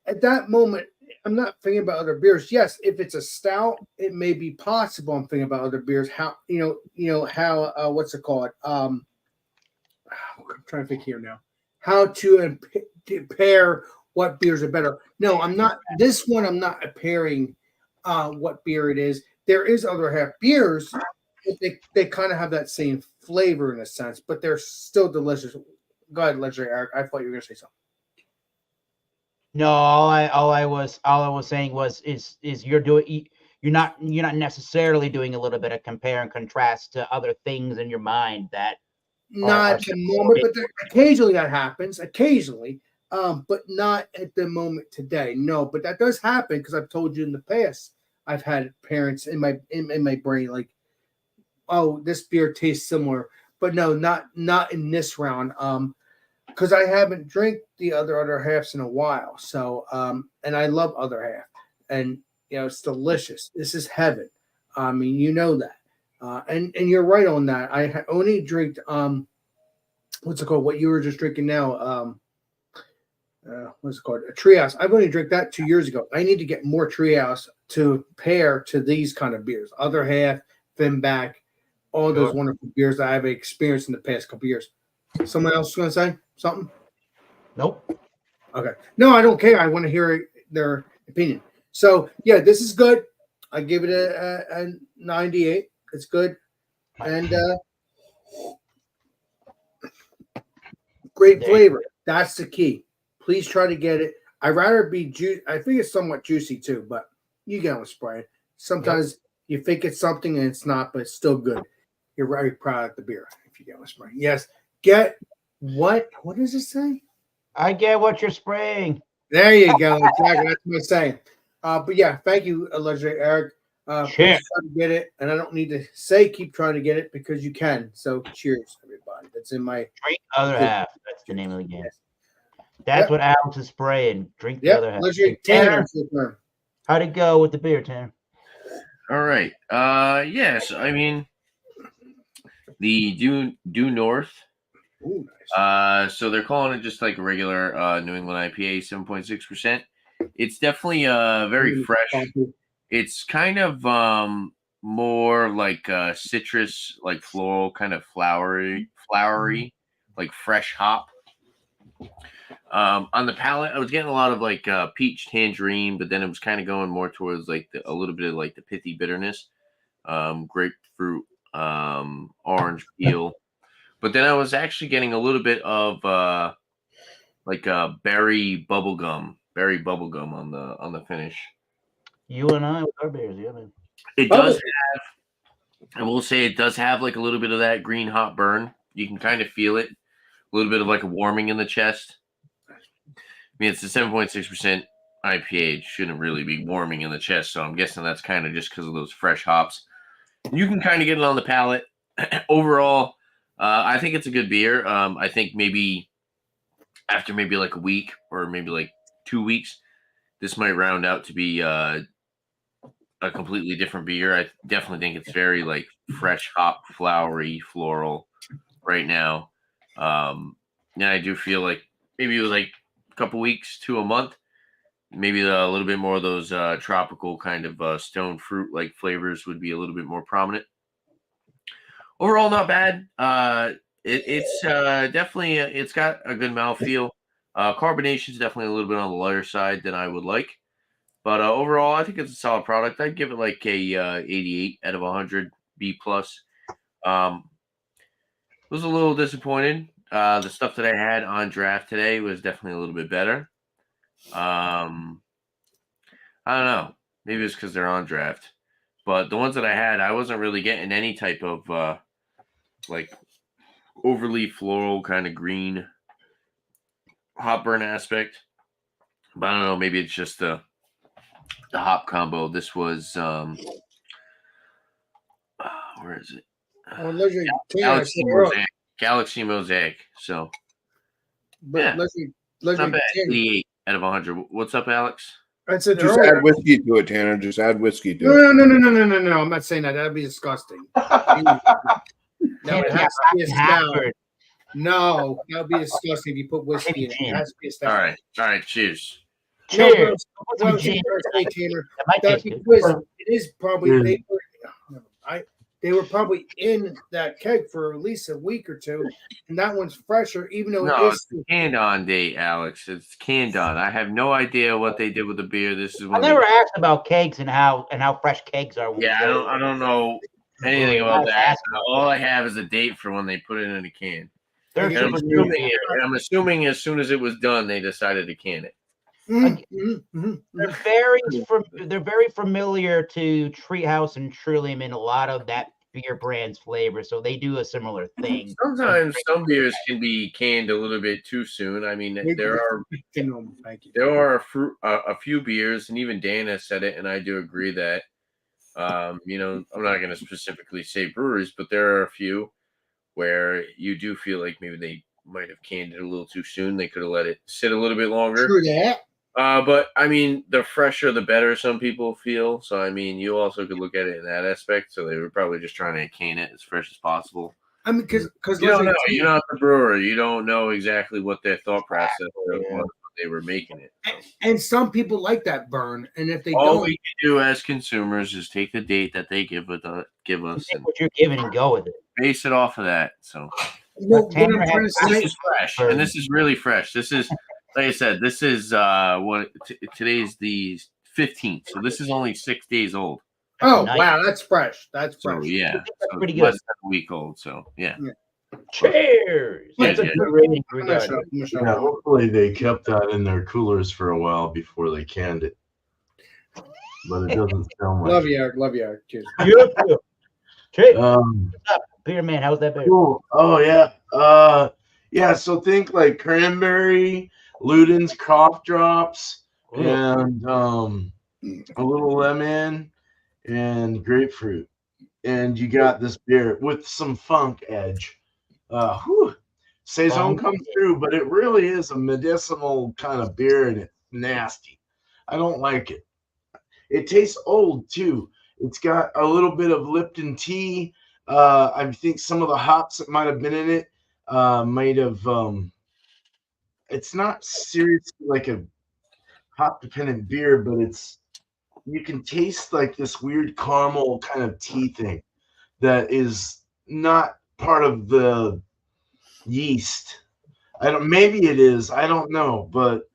at that moment I'm not thinking about other beers. Yes, if it's a stout, it may be possible. I'm thinking about other beers. How how what's it called? I'm trying to think here now. How to pair what beers are better. No, I'm not. This one I'm not pairing what beer it is. There is other half beers. But they kind of have that same flavor in a sense, but they're still delicious. Go ahead, Legendary Eric. I thought you were gonna say something. No, all I was saying was is you're not necessarily doing a little bit of compare and contrast to other things in your mind that Not at the moment, but occasionally that happens. Occasionally, but not at the moment today. No, but that does happen because I've told you in the past. I've had parents in my brain like, oh, this beer tastes similar, but no, not in this round. Because I haven't drank the other halves in a while. So, and I love other half, and it's delicious. This is heaven. I mean, you know that, and you're right on that. I only drank what's it called? What you were just drinking now? What's it called? A Treehouse. I've only drank that 2 years ago. I need to get more Treehouse to pair to these kind of beers. Other half, Finback, all those wonderful beers that I've experienced in the past couple years. Someone else going to say something? Nope. Okay. No, I don't care. I want to hear their opinion. So, yeah, this is good. I give it a 98. It's good. And great flavor. That's the key. Please try to get it. I'd rather be juicy. I think it's somewhat juicy too, but you get what I'm spraying. Sometimes you think it's something and it's not, but it's still good. You're very proud of the beer if you get what I'm spraying. Yes. Get what? What does it say? I get what you're spraying. There you go. Exactly. That's what I'm saying. But yeah, thank you, Legendary Eric. Please try to get it. And I don't need to say keep trying to get it because you can. So cheers, everybody. That's in my Drink the other half. That's the name of the game. That's what Alex is spraying. Drink the other half. Tanner, how'd it go with the beer, Tanner? All right. Yes. I mean, the Due North. Ooh, nice. So they're calling it just like a regular New England IPA, 7.6%. It's definitely very fresh. It's kind of more like citrus, like floral, kind of flowery, like fresh hop. On the palate, I was getting a lot of like peach tangerine, but then it was kind of going more towards like a little bit of like the pithy bitterness, grapefruit, orange peel. But then I was actually getting a little bit of like berry bubblegum on the finish. You and I with our beers, yeah, man. It does have, I will say, it does have like a little bit of that green hop burn. You can kind of feel it, a little bit of like a warming in the chest. I mean, it's a 7.6% IPA. It shouldn't really be warming in the chest, so I'm guessing that's kind of just because of those fresh hops. You can kind of get it on the palate. Overall, I think it's a good beer. I think maybe after maybe like a week or maybe like 2 weeks, this might round out to be a completely different beer. I definitely think it's very like fresh hop, flowery, floral right now. And I do feel like maybe it was like a couple weeks to a month, maybe a little bit more of those tropical kind of stone fruit like flavors would be a little bit more prominent. Overall, not bad. It's definitely it's got a good mouthfeel. Carbonation is definitely a little bit on the lighter side than I would like, but overall, I think it's a solid product. I'd give it like a 88 out of 100, B plus. Was a little disappointed. The stuff that I had on draft today was definitely a little bit better. I don't know. Maybe it's because they're on draft, but the ones that I had, I wasn't really getting any type of like overly floral kind of green hop burn aspect. But I don't know. Maybe it's just the hop combo. This was where is it? Leslie, Galaxy Mosaic. So but yeah. Leslie, not bad. Tanner, 88 out of 100. What's up, Alex? I said Just earlier. add whiskey to it, Tanner. Just add whiskey to it. No. I'm not saying that. That'd be disgusting. No, it has to be a stout. No, that would be disgusting if you put whiskey in it. It has to be a stout. All right. Cheers. Cheers. No, Tanner, That might that taste good. because it is probably they were probably in that keg for at least a week or two, and that one's fresher, even though No, it it's is canned on date, Alex. It's canned on. I have no idea what they did with the beer. This is I one. never asked about kegs and how fresh kegs are. Yeah, I don't know anything about that. All I have is a date for when they put it in a can. They're And super I'm assuming as soon as it was done, they decided to can it. They're very familiar to Treehouse and Trillium in a lot of that beer brand's flavor, so they do a similar thing. Sometimes some beers can be canned a little bit too soon. I mean, there are a few beers, and even Dan has said it, and I do agree that I'm not going to specifically say breweries, but there are a few where you do feel like maybe they might have canned it a little too soon. They could have let it sit a little bit longer. True that. But I mean, the fresher, the better. Some people feel. So I mean, you also could look at it in that aspect. So they were probably just trying to can it as fresh as possible. I mean, because you don't know. You're not the brewer. You don't know exactly what their thought process was when they were making it. So. And some people like that burn, and if they all don't, we can do as consumers is take the date that they give us and what you're giving and go with it. base it off of that. So what I'm trying to say this is fresh, and this is really fresh. This is. Like I said, this is today's the 15th, so this is only 6 days old. Oh, nice. Wow, that's fresh. That's fresh. So, yeah, that's pretty less good. than a week old. So yeah. Cheers. That's a good rating. Yeah, hopefully they kept that in their coolers for a while before they canned it. But it doesn't sound like. Love you, Eric. Love you, Eric. Cheers. Cheers. What's up, Beer Man? How's that beer? Cool. Oh yeah. Yeah. So think like cranberry, Luden's cough drops, and a little lemon and grapefruit, and you got this beer with some funk edge. Saison comes through, but it really is a medicinal kind of beer, and it's nasty. I don't like it. It tastes old too. It's got a little bit of Lipton tea. I think some of the hops that might have been in it might have. It's not seriously like a hop dependent beer, but you can taste like this weird caramel kind of tea thing that is not part of the yeast. Maybe it is. I don't know, but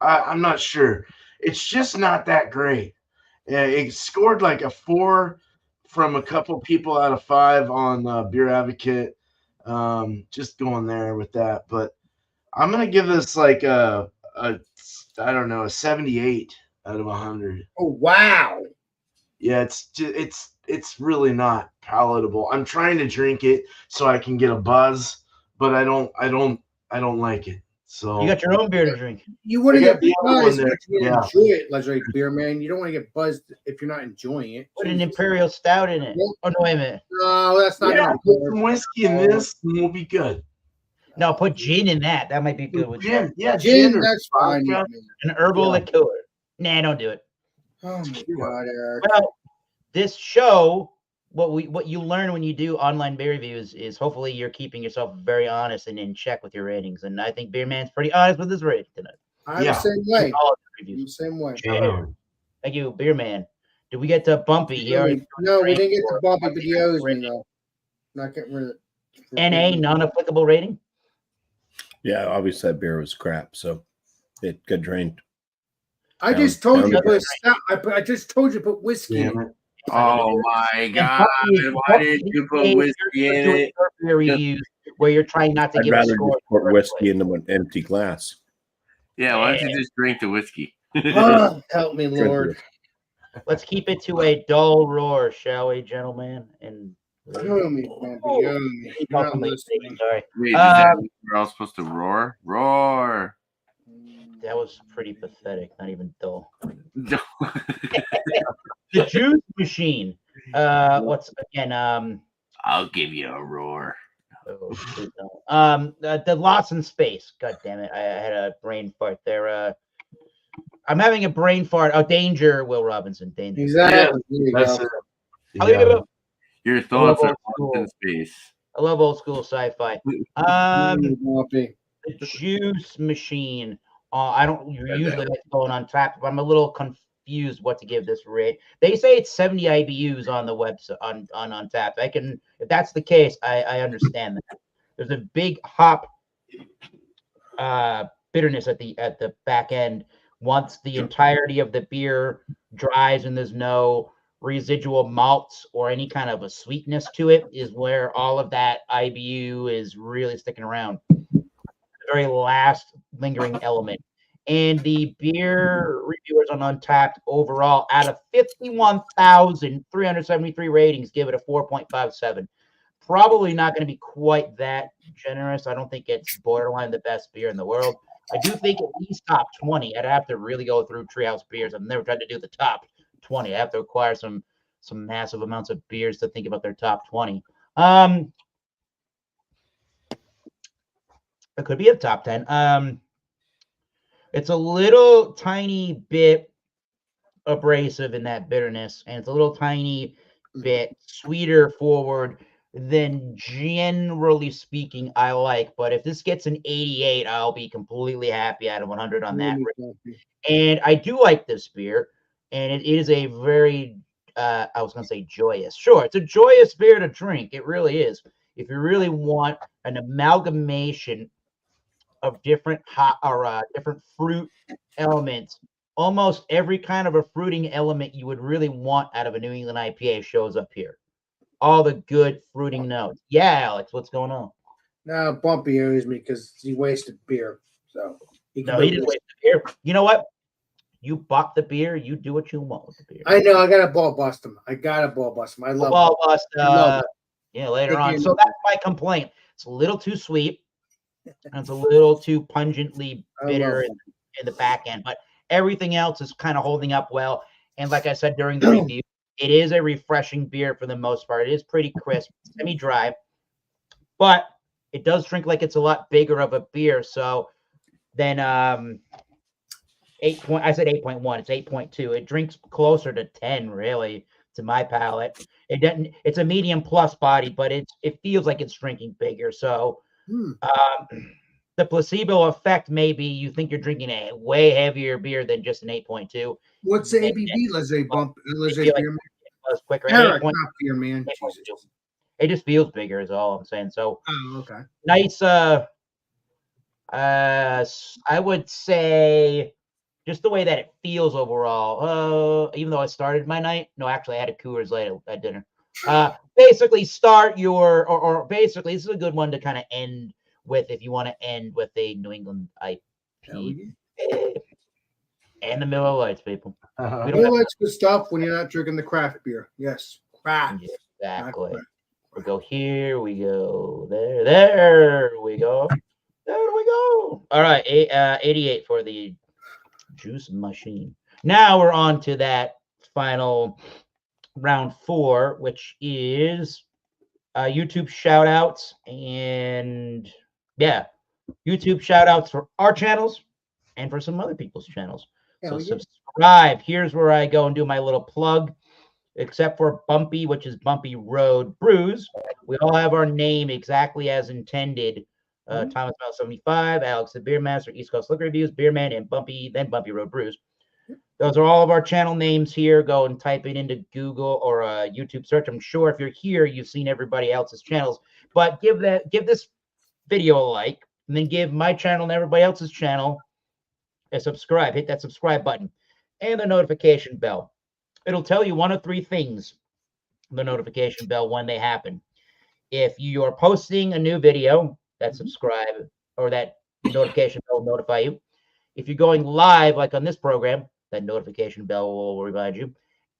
I'm not sure. It's just not that great. It scored like a 4 from a couple people out of 5 on Beer Advocate. Just going there with that, but I'm gonna give this like a 78 out of 100. Oh wow! Yeah, it's really not palatable. I'm trying to drink it so I can get a buzz, but I don't like it. So you got your own beer to drink. You want to get buzzed if you yeah. enjoy it, like Beer Man. You don't want to get buzzed if you're not enjoying it. Put an Imperial Stout in it. Oh no, wait a minute. No, that's not. Yeah, put some whiskey in this, and we'll be good. No, put gin in that. That might be good with gin. Yeah, gin. That's fine. An herbal liqueur. Nah, don't do it. Oh my God, Eric. Well, this show, what you learn when you do online beer reviews is hopefully you're keeping yourself very honest and in check with your ratings. And I think Beer Man's pretty honest with his rating tonight. I'm the same way. reviews. Same way. Cheers. Thank you, Beer Man. Did we get to Bumpy? He already No, we drank didn't get for to Bumpy, but he owes me rating. though. Not getting rid of it. NA, non-applicable rating. Yeah, obviously that beer was crap, so it got drained. I Down- just told down you the to put I just told you to put whiskey in Damn it. it. Oh my god! Why did you put whiskey in doing it? beer reviews where you're trying not to I'd give a rather score. just pour whiskey into an empty glass. Yeah, why don't you just drink the whiskey? Oh, help me, Drink Lord. it. Let's keep it to a dull roar, shall we, gentlemen? And Owe me, Bumpy. Owe me. He's You're off not on the listening. stage, sorry. Wait, is that we're all supposed to roar? Roar! That was pretty pathetic. Not even dull. No. The juice machine. What's again? I'll give you a roar. Oh, please don't. The Lost in Space. God damn it! I had a brain fart there. I'm having a brain fart. Oh, danger, Will Robinson. Danger. Exactly. There you That's go. it. I'll leave it Yeah. up. Your thoughts love are old lost in space. I love old school sci-fi. Bumpy. The juice machine. I don't usually like going on tap, but I'm a little confused what to give this rate. They say it's 70 IBUs on the website on Untapped. I can, if that's the case, I understand that. There's a big hop bitterness at the back end. Once the entirety of the beer dries and there's no residual malts or any kind of a sweetness to it, is where all of that IBU is really sticking around. The very last lingering element. And the beer reviewers on Untapped overall, out of 51,373 ratings, give it a 4.57. Probably not going to be quite that generous. I don't think it's borderline the best beer in the world. I do think at least top 20. I'd have to really go through Treehouse beers. I've never tried to do the top 20. I have to acquire some massive amounts of beers to think about their top 20. It could be a top 10. It's a little tiny bit abrasive in that bitterness, and it's a little tiny bit sweeter forward than generally speaking I like. But if this gets an 88, I'll be completely happy out of 100 on that. And I do like this beer, and it is a very I was going to say joyous. Sure, it's a joyous beer to drink. It really is. If you really want an amalgamation of different hot or different fruit elements, almost every kind of a fruiting element you would really want out of a New England IPA shows up here. All the good fruiting notes. Yeah, Alex, what's going on? No, Bumpy owes me because he wasted beer. So No, he didn't waste the beer. You know what? You bought the beer. You do what you want with the beer. I know. I got to ball bust him. I love ball bust. love Yeah, later on. So that's my complaint. It's a little too sweet. And it's a little too pungently bitter in the back end, but everything else is kind of holding up well. And like I said during the review, it is a refreshing beer for the most part. It is pretty crisp, semi-dry, but it does drink like it's a lot bigger of a beer. So then I said 8.1. It's 8.2. It drinks closer to 10, really, to my palate. It doesn't. It's a medium plus body, but it feels like it's drinking bigger. So. The placebo effect may be you think you're drinking a way heavier beer than just an 8.2. What's the ABV? Let's say bump. Let's say beer. Quicker. Eric, not beer, man. It just feels bigger, is all I'm saying. So, okay. Nice. I would say just the way that it feels overall. Even though I started my night, no, actually I had a Coors Light at dinner. Basically start your or basically this is a good one to kind of end with if you want to end with a New England IPA and the Miller Lights, people. Miller Lights good stuff when you're not drinking the craft beer. Yes, craft. Exactly. We go here, we go there we go. There we go. All right, 88 for the juice machine. Now we're on to that final round 4, which is YouTube shout outs and YouTube shout outs for our channels and for some other people's channels. So subscribe. Here's where I go and do my little plug, except for Bumpy, which is Bumpy Road Brews. We all have our name exactly as intended. Thomas Mel 75, Alex the Beer Master, East Coast Liquor Reviews, Beer Man, and Bumpy Road Brews. Those are all of our channel names here. Go and type it into Google or a YouTube search. I'm sure if you're here, you've seen everybody else's channels. But give this video a like, and then give my channel and everybody else's channel a subscribe. Hit that subscribe button and the notification bell. It'll tell you one of three things, the notification bell, when they happen. If you are posting a new video, that subscribe or that notification bell will notify you. If you're going live, like on this program, that notification bell will remind you.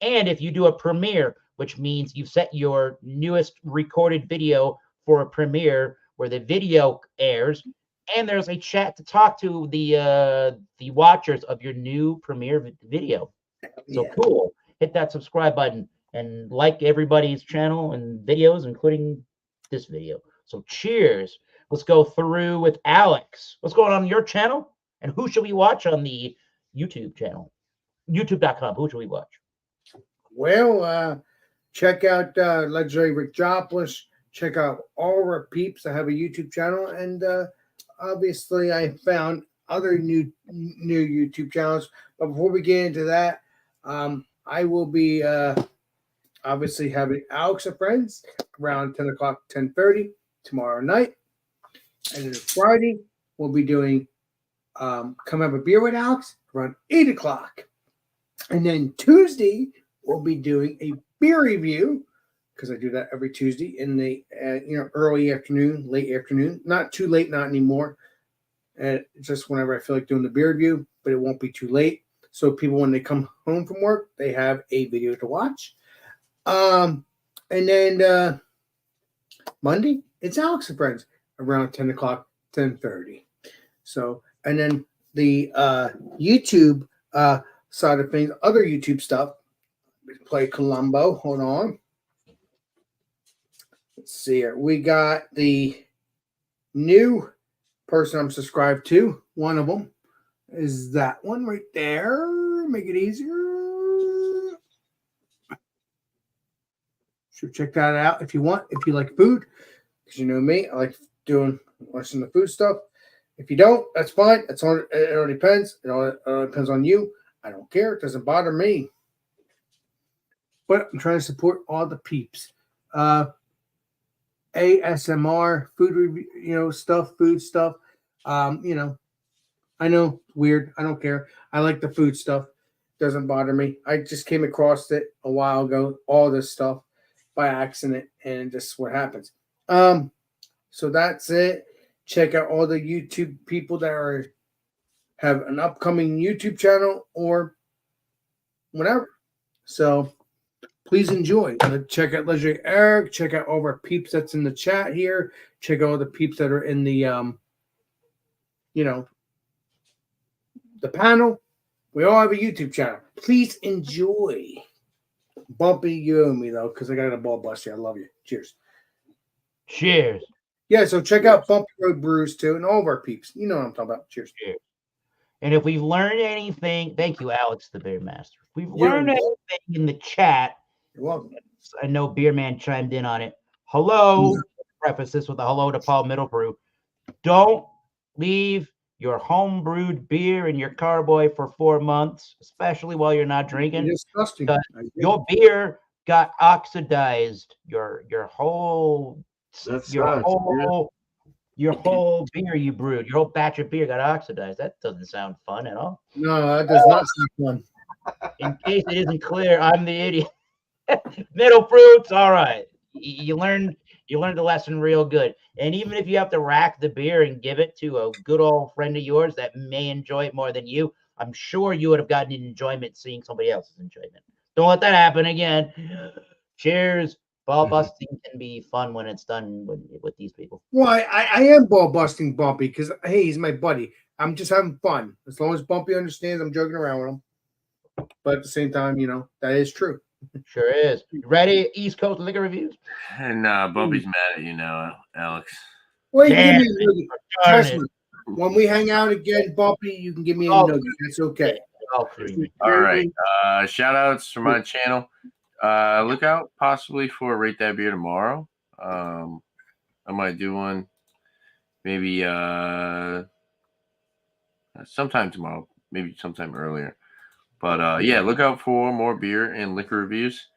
And if you do a premiere, which means you've set your newest recorded video for a premiere where the video airs, and there's a chat to talk to the watchers of your new premiere video. So cool. Hit that subscribe button and like everybody's channel and videos, including this video. So cheers. Let's go through with Alex. What's going on your channel? And who should we watch on the YouTube channel? YouTube.com. Who should we watch? Well, check out Legendary Rick Joplin. Check out all of our peeps that have a YouTube channel. And obviously, I found other new YouTube channels. But before we get into that, I will be obviously having Alex and Friends around 10 o'clock, 10:30 tomorrow night. And then Friday, we'll be doing Come Have a Beer with Alex around 8 o'clock. And then Tuesday, we'll be doing a beer review, because I do that every Tuesday in the early afternoon, late afternoon. Not too late, not anymore. Just whenever I feel like doing the beer review, but it won't be too late. So people, when they come home from work, they have a video to watch. And then Monday, it's Alex and Friends around 10 o'clock, 10:30. So, and then the YouTube side of things, other YouTube stuff, play Columbo. Hold on. Let's see here. We got the new person I'm subscribed to. One of them is that one right there. Make it easier. So check that out if you want. If you like food, because you know me, I like watching the food stuff. If you don't, that's fine. It all depends. It all depends on you. I don't care. It doesn't bother me. But I'm trying to support all the peeps. ASMR, food review, stuff, food stuff. I know, weird. I don't care. I like the food stuff. Doesn't bother me. I just came across it a while ago, all this stuff by accident, and just what happens. So that's it. Check out all the YouTube people that have an upcoming YouTube channel or whatever. So please enjoy. Check out Legendary Eric. Check out all of our peeps that's in the chat here. Check out all the peeps that are in the the panel. We all have a YouTube channel. Please enjoy. Bumpy, you owe me though, because I got a ball bust here. I love you. Cheers. Cheers. Yeah, so check out Bumpy Road Brews too, and all of our peeps. You know what I'm talking about. Cheers. Cheers. And if we've learned anything, thank you, Alex, the Beer Master. If we've learned anything in the chat, you're welcome. I know Beer Man chimed in on it. Hello. Preface this with a hello to Paul Middlebrew. Don't leave your home brewed beer in your carboy for 4 months, especially while you're not drinking. It's disgusting. Your beer got oxidized. Your whole your whole beer you brewed, your whole batch of beer got oxidized. That doesn't sound fun at all. No, that does not sound fun. In case it isn't clear, I'm the idiot. Middle fruits, all right. You learned the lesson real good. And even if you have to rack the beer and give it to a good old friend of yours that may enjoy it more than you, I'm sure you would have gotten an enjoyment seeing somebody else's enjoyment. Don't let that happen again. Cheers. Ball busting can be fun when it's done with these people. Well, I am ball busting Bumpy because, hey, he's my buddy. I'm just having fun. As long as Bumpy understands I'm joking around with him. But at the same time, that is true. Sure is. You ready? East Coast liquor reviews? And Bumpy's mad at you now, Alex. Well, you can give me a nugget. Trust me. When we hang out again, Bumpy, you can give me a nugget. That's okay. All right. Shout outs for my channel. Look out possibly for Rate That Beer tomorrow. I might do one maybe sometime tomorrow, maybe sometime earlier. But yeah, look out for more beer and liquor reviews.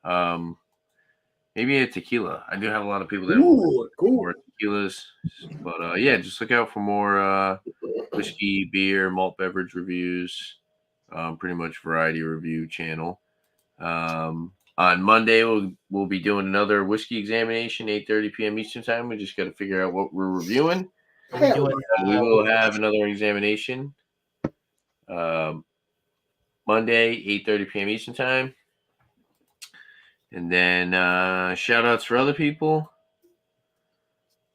Maybe a tequila. I do have a lot of people that Ooh, cool. more tequilas, but yeah, just look out for more whiskey, beer, malt beverage reviews. Pretty much variety review channel. On Monday, we'll be doing another whiskey examination, 8:30 p.m. Eastern time. We just got to figure out what we're reviewing. Are we doing, We will have another examination Monday, 8:30 p.m. Eastern time. And then shout outs for other people.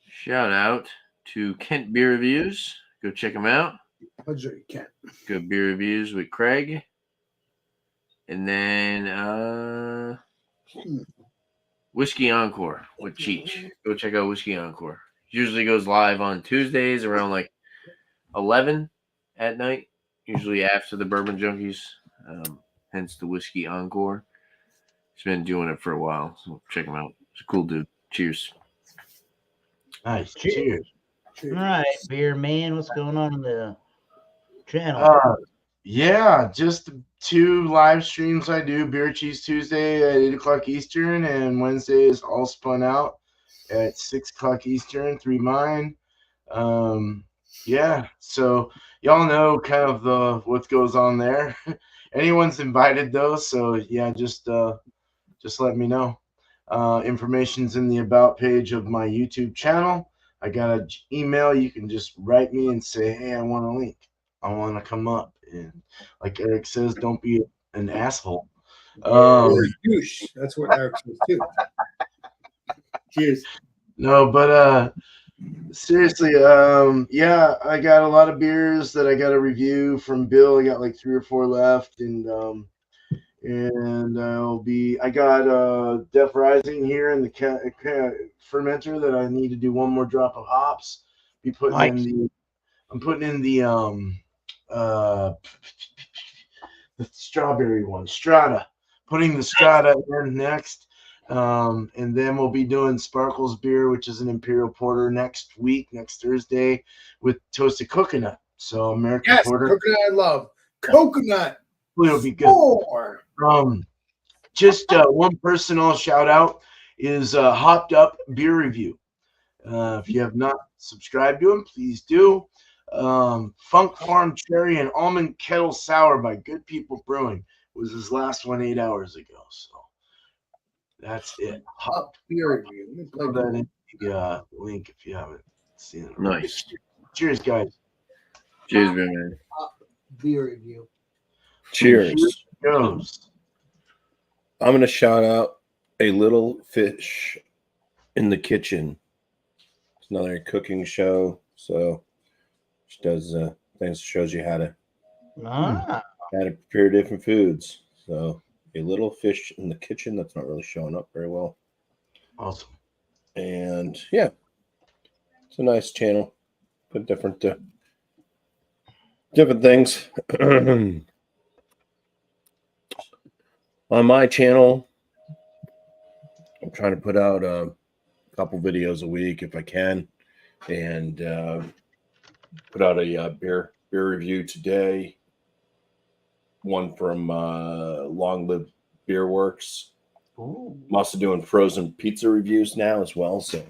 Shout out to Kent Beer Reviews. Go check them out. You can't. Good beer reviews with Craig. And then Whiskey Encore with Cheech. Go check out Whiskey Encore. Usually goes live on Tuesdays around like 11 at night. Usually after the Bourbon Junkies. Hence the Whiskey Encore. He's been doing it for a while, so check him out. He's a cool dude. Cheers. Nice. Cheers. all right, beer man, what's going on in the channel? Yeah, just 2 live streams I do. Beer Cheese Tuesday at 8 o'clock Eastern, and Wednesday is All Spun Out at 6 o'clock Eastern, 3 mine. Yeah, so y'all know kind of what goes on there. Anyone's invited though, so yeah, just let me know. Information's in the about page of my YouTube channel. I got an email. You can just write me and say, hey, I want a link. I want to come up. And like Eric says, don't be an asshole. Or a douche. That's what Eric says too. Cheers. No, but seriously, yeah, I got a lot of beers that I got to review from Bill. I got like 3 or 4 left, and I got Death Rising here in the fermenter that I need to do 1 more drop of hops. I'm putting in the strawberry one, Strata. Putting the Strata in next. And then we'll be doing Sparkles beer, which is an Imperial Porter next Thursday, with toasted coconut. So American Porter. Coconut I love. Coconut. It'll be good. More. Just one personal shout out is Hopped Up Beer Review. If you have not subscribed to him, please do. Funk Farm Cherry and Almond Kettle Sour by Good People Brewing was his last one 8 hours ago. So that's it. Hopped Beer Review. Throw that in the link if you haven't seen it. Nice. Cheers, guys. Cheers, man. Beer Review. Cheers. Goes. I'm going to shout out A Little Fish in the Kitchen. It's another cooking show. So she does things, shows you how to prepare different foods. So A Little Fish in the Kitchen. That's not really showing up very well. Awesome. And yeah, it's a nice channel. Put different things. On my channel, I'm trying to put out a couple videos a week if I can, and put out a beer review today. One from Long Live Beer Works. Ooh. I'm also doing frozen pizza reviews now as well, so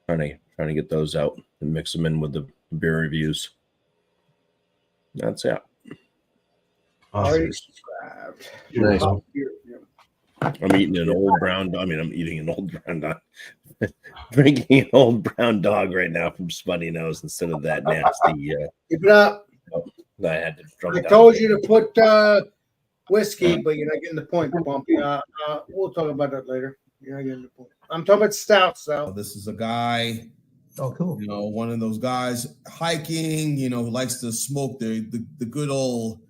trying to get those out and mix them in with the beer reviews. That's it. Awesome. Nice. I'm eating an old brown dog. I'm eating an old brown dog. Drinking an old brown dog right now from Spunny Nose instead of that nasty. Keep it up. I had to drink. I told you to put whiskey, but you're not getting the point, Bumpy. We'll talk about that later. You're not getting the point. I'm talking about stouts, though. This is a guy, Oh, cool. one of those guys hiking, who likes to smoke the good old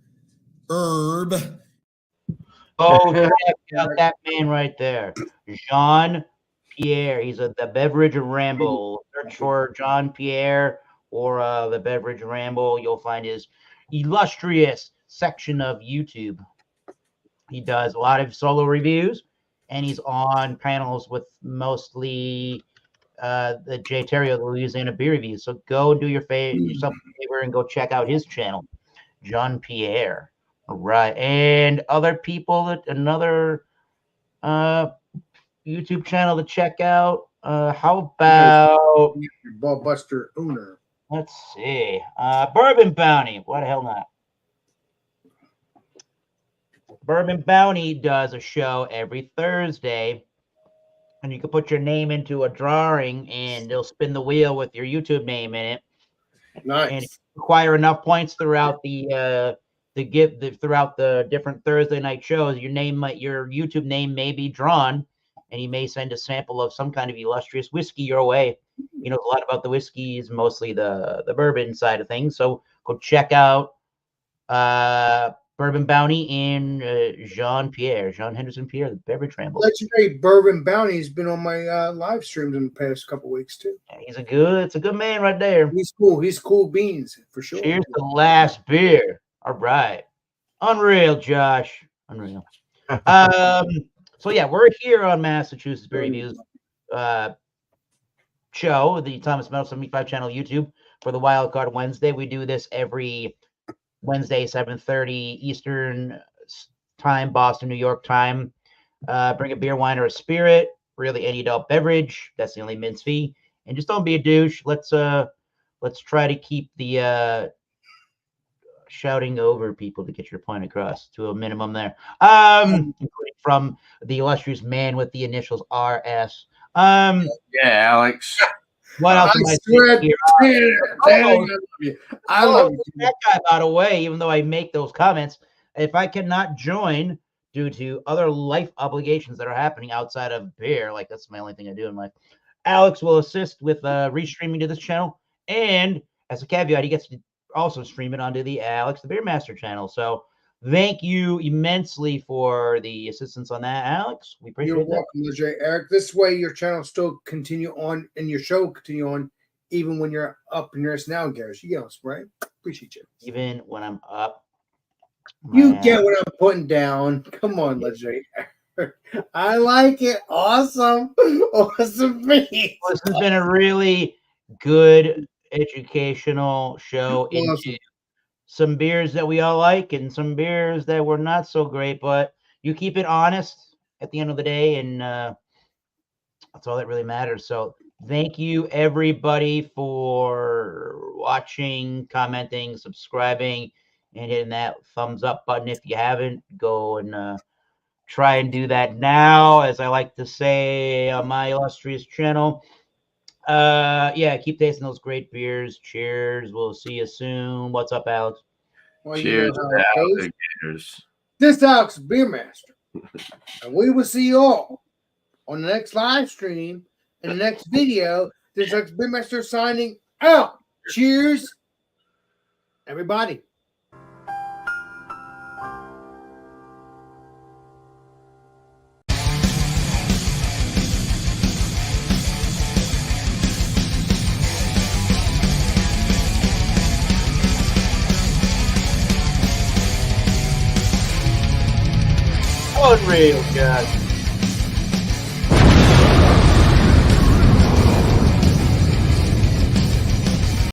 herb. Oh, check out that man right there, Jean Pierre. He's at the Beverage Ramble. Search for Jean Pierre or the Beverage Ramble. You'll find his illustrious section of YouTube. He does a lot of solo reviews, and he's on panels with mostly the Jay Terrio, the Louisiana beer reviews. So go do yourself a favor and go check out his channel, Jean Pierre. All right, and other people that another YouTube channel to check out. How about Ballbuster owner. let's see, Bourbon Bounty. Why the hell not? Bourbon Bounty does a show every Thursday, and you can put your name into a drawing, and they'll spin the wheel with your YouTube name in it. Nice. And if you acquire enough points throughout throughout the different Thursday night shows, your YouTube name may be drawn, and he may send a sample of some kind of illustrious whiskey your way. He knows a lot about the whiskeys, mostly the bourbon side of things. So go check out Bourbon Bounty and Jean Henderson Pierre, the beverage ramble. Legendary Bourbon Bounty has been on my live streams in the past couple weeks too. It's a good man right there. He's cool. He's cool beans for sure. Cheers to the last beer. All right. Unreal, Josh. Unreal. So yeah, we're here on Massachusetts Beer Reviews show, the Thomas Meadow 75 channel YouTube for the Wildcard Wednesday. We do this every Wednesday, 7:30 Eastern time, Boston, New York time. Bring a beer, wine, or a spirit. Really any adult beverage. That's the only mince fee. And just don't be a douche. Let's try to keep the shouting over people to get your point across to a minimum there. Including from the illustrious man with the initials RS. Yeah, Alex. What else am I swear, here? I love you. I love you. That guy, by the way, even though I make those comments, if I cannot join due to other life obligations that are happening outside of beer, like that's my only thing I do in life, Alex will assist with restreaming to this channel. And as a caveat, he gets to also stream it onto the Alex the Beer Master channel. So thank you immensely for the assistance on that, Alex. We appreciate You're that. welcome, Legendary Eric. This way your channel still continue on and your show will continue on even when you're up in yours now, Garrett. You get us, right? Appreciate you. Even when I'm up. You Man. get what I'm putting down. Come on, Legendary Eric. I like it. Awesome. Awesome beans. This has been a really good educational show into Awesome. some beers that we all like and some beers that were not so great, but you keep it honest at the end of the day, and that's all that really matters. So thank you everybody for watching, commenting, subscribing, and hitting that thumbs up button. If you haven't, go and try and do that now, as I like to say on my illustrious channel. Yeah, keep tasting those great beers. Cheers. We'll see you soon. What's up, Alex? Well, you Cheers know to how it goes. alligators. This is Alex Beer Master. And we will see you all on the next live stream and the next video. This is Alex Beer Master signing out. Cheers, everybody. Unreal, guys.